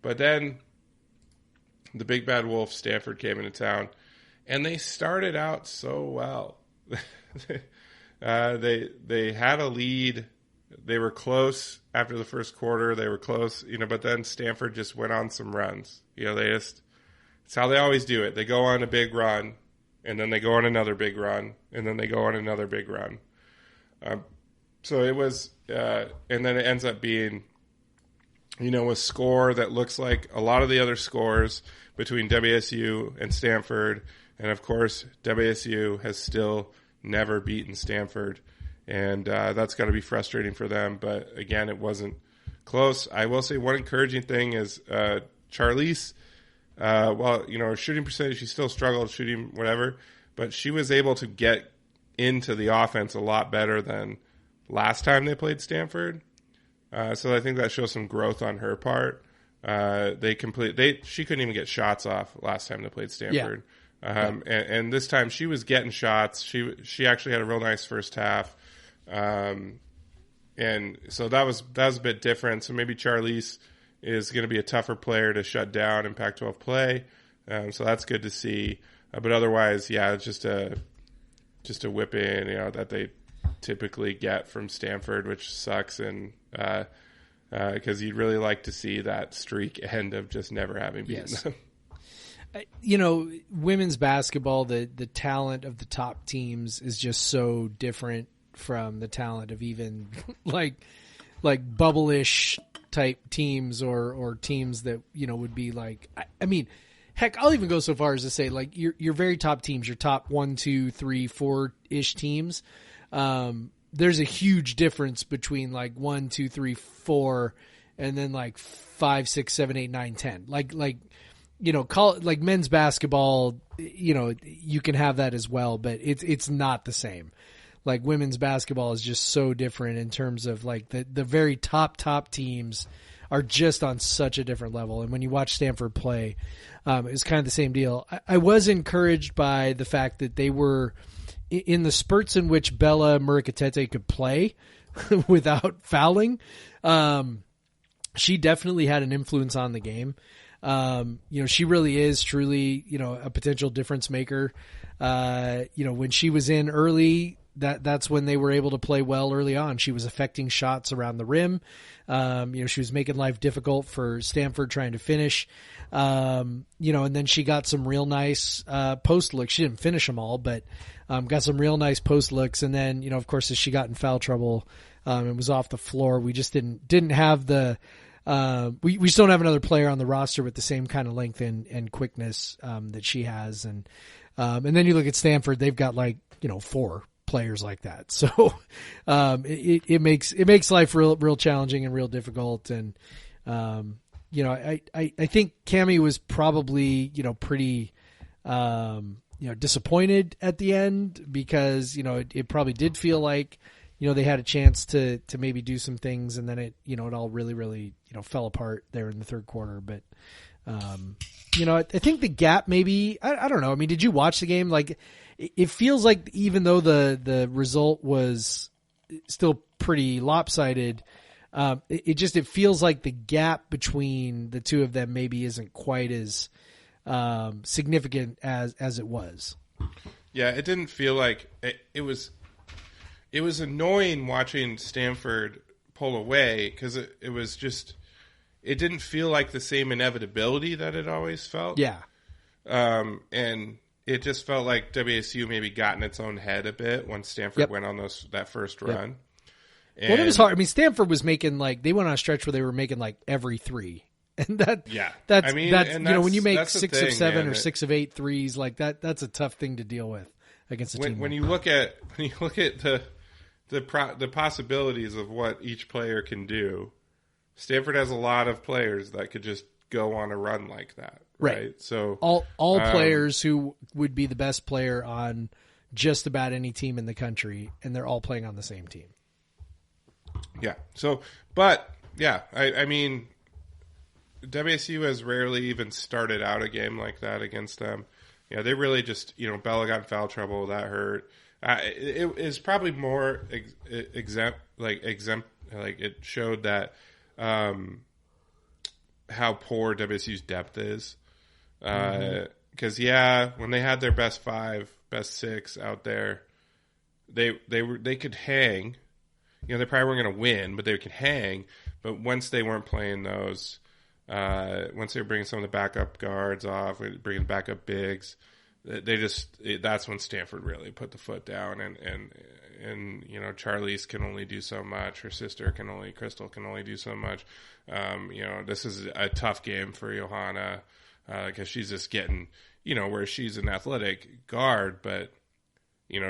but then the big bad wolf Stanford came into town And they started out so well. They had a lead. They were close after the first quarter. They were close, but then Stanford just went on some runs. It's how they always do it. They go on a big run, and then they go on another big run, and then they go on another big run. So it was, and then it ends up being, a score that looks like a lot of the other scores between WSU and Stanford. And of course, WSU has still never beaten Stanford. And that's got to be frustrating for them. But again, it wasn't close. I will say one encouraging thing is Charlize, her shooting percentage, she still struggled shooting whatever, but she was able to get into the offense a lot better than last time they played Stanford. So I think that shows some growth on her part. She couldn't even get shots off last time they played Stanford. Yeah. And this time she was getting shots. She actually had a real nice first half. And so that was a bit different. So maybe Charlize is going to be a tougher player to shut down in Pac-12 play. So that's good to see. But otherwise, it's just a whip-in, that they typically get from Stanford, which sucks. And because you'd really like to see that streak end of just never having beaten them. Women's basketball, the talent of the top teams is just so different from the talent of even like bubble-ish type teams or teams that, would be like, I mean, heck, I'll even go so far as to say, like, your very top teams, your top 1, 2, 3, 4-ish teams, there's a huge difference between like 1, 2, 3, 4, and then like 5, 6, 7, 8, 9, 10. Like men's basketball, you can have that as well, but it's not the same. Like women's basketball is just so different in terms of like the very top teams are just on such a different level. And when you watch Stanford play, it's kind of the same deal. I was encouraged by the fact that they were in the spurts in which Bella Murikatete could play without fouling. She definitely had an influence on the game. She really is truly, a potential difference maker. When she was in early, that's when they were able to play well early on. She was affecting shots around the rim. She was making life difficult for Stanford trying to finish. And then she got some real nice post looks. She didn't finish them all, but got some real nice post looks. And then, of course, as she got in foul trouble, and was off the floor, we just didn't have the we just don't have another player on the roster with the same kind of length and quickness that she has. And then you look at Stanford, they've got 4 players like that. So it makes life real challenging and real difficult. And I think Cammie was probably pretty disappointed at the end because it probably did feel like they had a chance to maybe do some things, and then it all really fell apart there in the third quarter. But I think the gap maybe I don't know. I mean, did you watch the game? Like, it feels like even though the result was still pretty lopsided, it feels like the gap between the two of them maybe isn't quite as significant as it was. Yeah, it didn't feel like it was. It was annoying watching Stanford pull away because it was just. It didn't feel like the same inevitability that it always felt. Yeah. And it just felt like WSU maybe got in its own head a bit when Stanford went on that first run. And, well, it was hard. I mean, Stanford was making they went on a stretch where they were making every three. And that's when you make 6 of 7 or 6 of 8 threes, that's a tough thing to deal with against a team. When you look at the possibilities of what each player can do, Stanford has a lot of players that could just go on a run like that. Right. So all players who would be the best player on just about any team in the country, and they're all playing on the same team. Yeah. So, but yeah, I mean, WSU has rarely even started out a game like that against them. Yeah, they really just, Bella got in foul trouble. That hurt. It is probably more exempt. It showed that how poor WSU's depth is. Because when they had their best 5, best 6 out there, they could hang. They probably weren't going to win, but they could hang. But once they weren't playing those, once they were bringing some of the backup guards off, bringing backup bigs, that's when Stanford really put the foot down. And Charlize can only do so much. Her sister Crystal can only do so much. This is a tough game for Johanna because she's just getting, where she's an athletic guard, but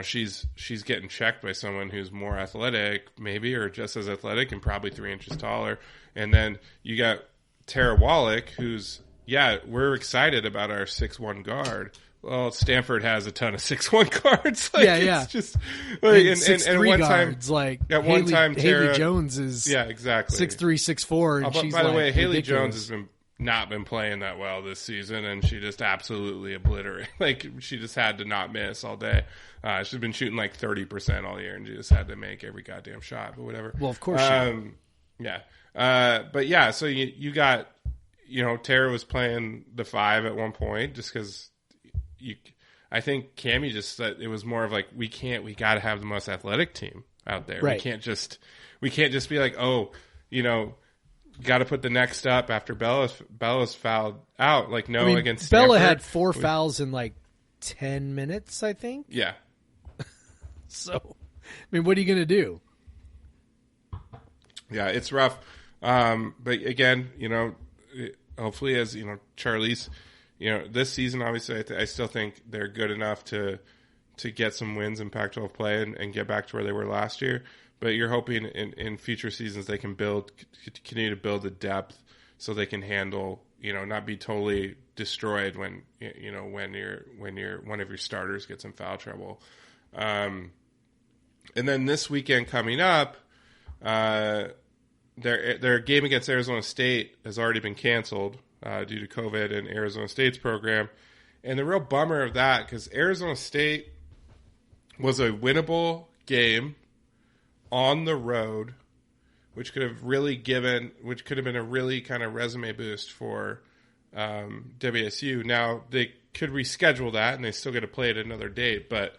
she's getting checked by someone who's more athletic, maybe, or just as athletic and probably 3 inches taller. And then you got Tara Wallach, who's, we're excited about our 6'1" guard. Well, Stanford has a ton of 6'1" guards. It's just like, and one guards, time, at one time, Tara Haley Jones is exactly 6'3", 6'4", and she's by the way, Haley ridiculous. Jones has not been playing that well this season, and she just absolutely obliterated. She just had to not miss all day. She's been shooting 30% all year, and she just had to make every goddamn shot. But whatever. Well, of course. So you got, Tara was playing the 5 at one point, just because I think Cammie just said it was more of we got to have the most athletic team out there. Right. We can't just be got to put the next up after Bella's fouled out. Against Bella Stanford, had 4 fouls in 10 minutes, I think. Yeah. So, what are you going to do? Yeah, it's rough. But again, hopefully as, Charlize, this season, obviously, I still think they're good enough to get some wins in Pac-12 play and get back to where they were last year. But you're hoping in future seasons they can continue to build the depth so they can handle, not be totally destroyed when one of your starters gets in foul trouble. And then this weekend coming up, their game against Arizona State has already been canceled due to COVID and Arizona State's program. And the real bummer of that, because Arizona State was a winnable game on the road, which could have been a really kind of resume boost for WSU. Now they could reschedule that, and they still get to play at another date. But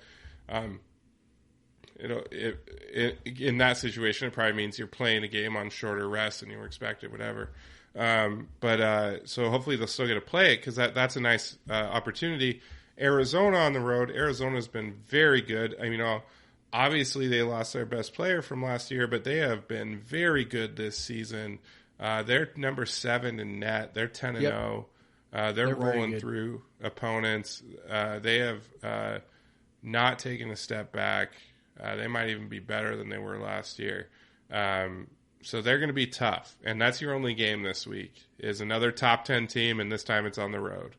in that situation, it probably means you're playing a game on shorter rest than you were expected, whatever. So hopefully they'll still get to play it because that's a nice opportunity. Arizona on the road. Arizona's been very good. Obviously, they lost their best player from last year, but they have been very good this season. They're number 7 in net. They're 10-0. They're rolling through opponents. They have not taken a step back. They might even be better than they were last year. So they're going to be tough. And that's your only game this week, is another top 10 team, and this time it's on the road.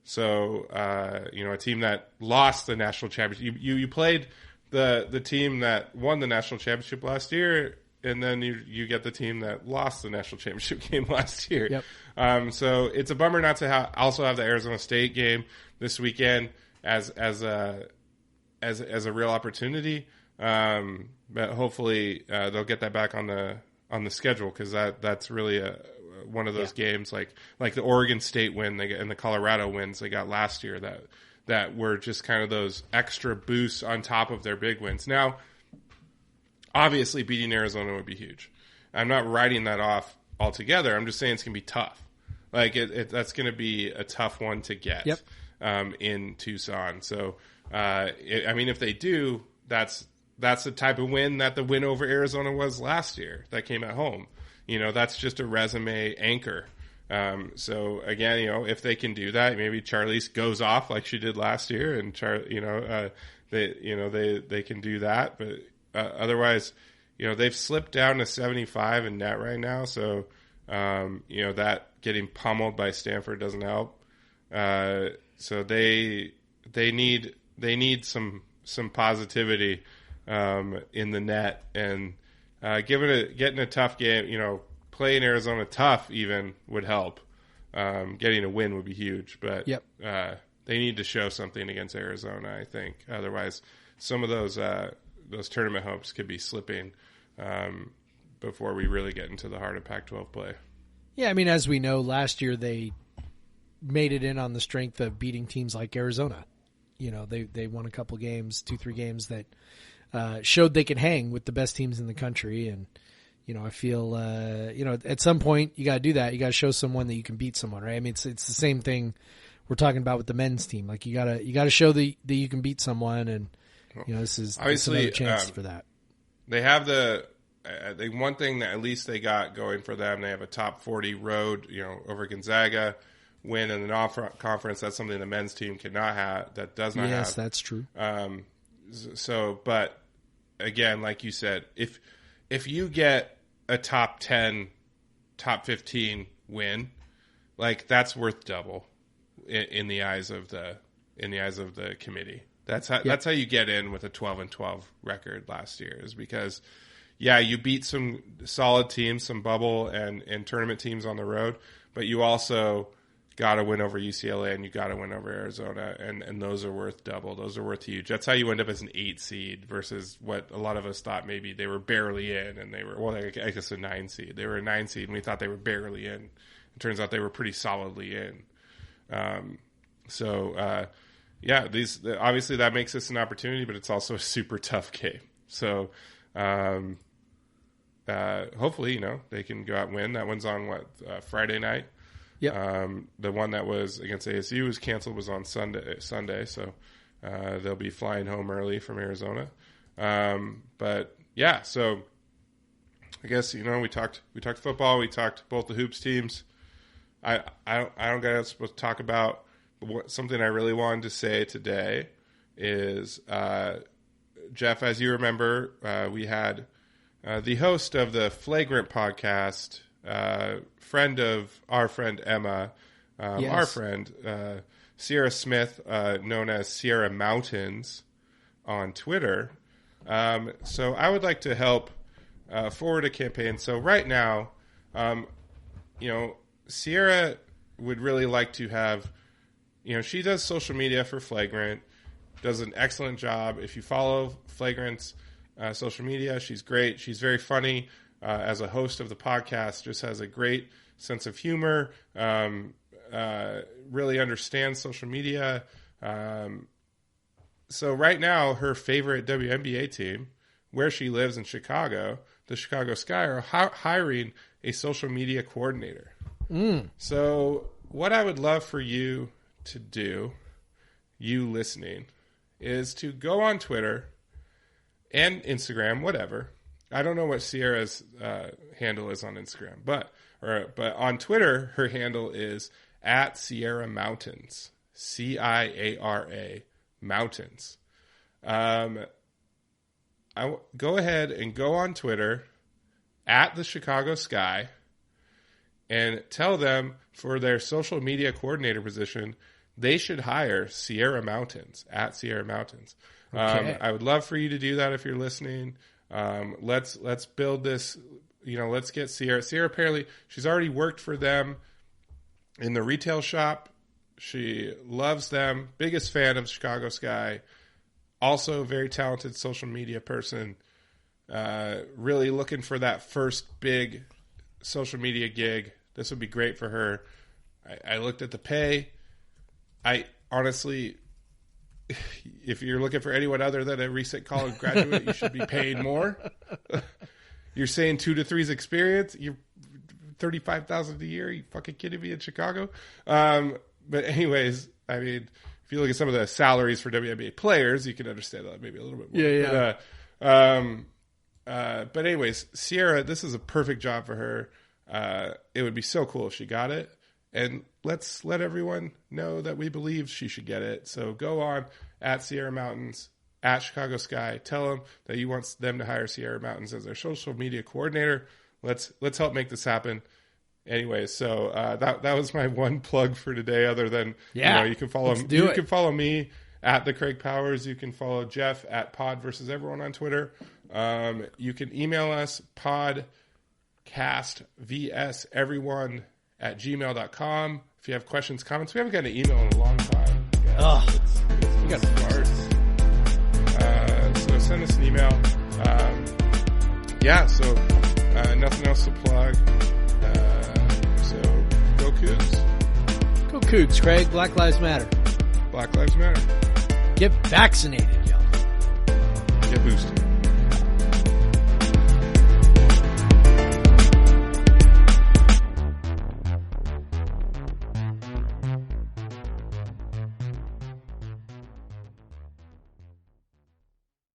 So, a team that lost the national championship. You played the team that won the national championship last year, and then you get the team that lost the national championship game last year. Yep. So it's a bummer not to also have the Arizona State game this weekend as a real opportunity. But hopefully they'll get that back on the schedule, because that's really one of those games like the Oregon State win and the Colorado wins they got last year that were just kind of those extra boosts on top of their big wins. Now, obviously, beating Arizona would be huge. I'm not writing that off altogether. I'm just saying it's going to be tough. That's going to be a tough one to get in Tucson. So, if they do, that's the type of win that the win over Arizona was last year that came at home. That's just a resume anchor. So again, if they can do that, maybe Charlize goes off like she did last year, and they can do that. But otherwise, they've slipped down to 75 in net right now. So that getting pummeled by Stanford doesn't help. So they need some positivity in the net, and getting a tough game, playing Arizona tough even would help. Getting a win would be huge, but they need to show something against Arizona, I think. Otherwise, some of those tournament hopes could be slipping before we really get into the heart of Pac-12 play. Yeah, as we know, last year they made it in on the strength of beating teams like Arizona. You know, they won a couple games, 2-3 games that showed they could hang with the best teams in the country. And, you know, I feel, you know, at some point you got to do that. You got to show someone that you can beat someone, right? I mean, it's the same thing we're talking about with the men's team. Like you gotta show that you can beat someone, and you know, this is another chance for that. They have the one thing that at least they got going for them. They have a top 40 road, you know, over Gonzaga, win in the non-conference. That's something the men's team cannot have. That does not have. Yes, that's true. So, but again, like you said, if you get a top 10, top 15 win, like that's worth double in the eyes of the committee. That's how you get in with a 12-12 record last year, is because, yeah, you beat some solid teams, some bubble and tournament teams on the road, but you also got to win over UCLA and you got to win over Arizona, and those are worth double. Those are worth huge. That's how you end up as an 8 seed versus what a lot of us thought maybe they were barely in, and they were, well, I guess a 9 seed. They were a 9 seed, and we thought they were barely in. It turns out they were pretty solidly in. Yeah, these obviously that makes this an opportunity, but it's also a super tough game. So hopefully, you know, they can go out and win. That one's on Friday night. Yeah. The one that was against ASU was canceled, was on Sunday. So they'll be flying home early from Arizona. But yeah, so I guess, you know, we talked football, we talked both the hoops teams. I don't got else to talk about. Something I really wanted to say today is, Jeff, as you remember, we had the host of the Flagrant podcast, friend of our friend Emma, yes. Our friend Sierra Smith, known as Sierra Mountains on Twitter. So I would like to help forward a campaign. So right now, you know, Sierra would really like to have, you know, she does social media for Flagrant, does an excellent job. If you follow Flagrant's social media, she's great. She's very funny as a host of the podcast, just has a great sense of humor, really understands social media. So right now, her favorite WNBA team, where she lives in Chicago, the Chicago Sky, are hiring a social media coordinator. So what I would love for you to do, you listening, is to go on Twitter and Instagram, whatever. I don't know what Sierra's handle is on Instagram, but on Twitter, her handle is @Sierra Mountains, CIARA Mountains. Go ahead and go on Twitter @the Chicago Sky and tell them for their social media coordinator position, they should hire Sierra Mountains, @Sierra Mountains. Okay. I would love for you to do that if you're listening. Let's build this, you know, let's get Sierra. Sierra apparently, she's already worked for them in the retail shop. She loves them. Biggest fan of Chicago Sky. Also a very talented social media person. Really looking for that first big social media gig. This would be great for her. I looked at the pay. I honestly, if you're looking for anyone other than a recent college graduate, you should be paying more. You're saying 2 to 3's experience. You're $35,000 a year. Are you fucking kidding me in Chicago? But anyways, I mean, if you look at some of the salaries for WNBA players, you can understand that maybe a little bit more. Yeah. But anyways, Sierra, this is a perfect job for her. It would be so cool if she got it. And let's let everyone know that we believe she should get it. So go on @Sierra Mountains, @Chicago Sky. Tell them that you want them to hire Sierra Mountains as their social media coordinator. Let's help make this happen. Anyway, so that was my one plug for today. Other than you know, you can follow can follow me @the Craig Powers. You can follow Jeff @Pod versus Everyone on Twitter. You can email us podcastvseveryone@gmail.com. If you have questions, comments, we haven't got an email in a long time. We got to So send us an email. So nothing else to plug. So go Cougs. Go Cougs. Cougs, Craig. Black Lives Matter. Black Lives Matter. Get vaccinated, y'all. Get boosted.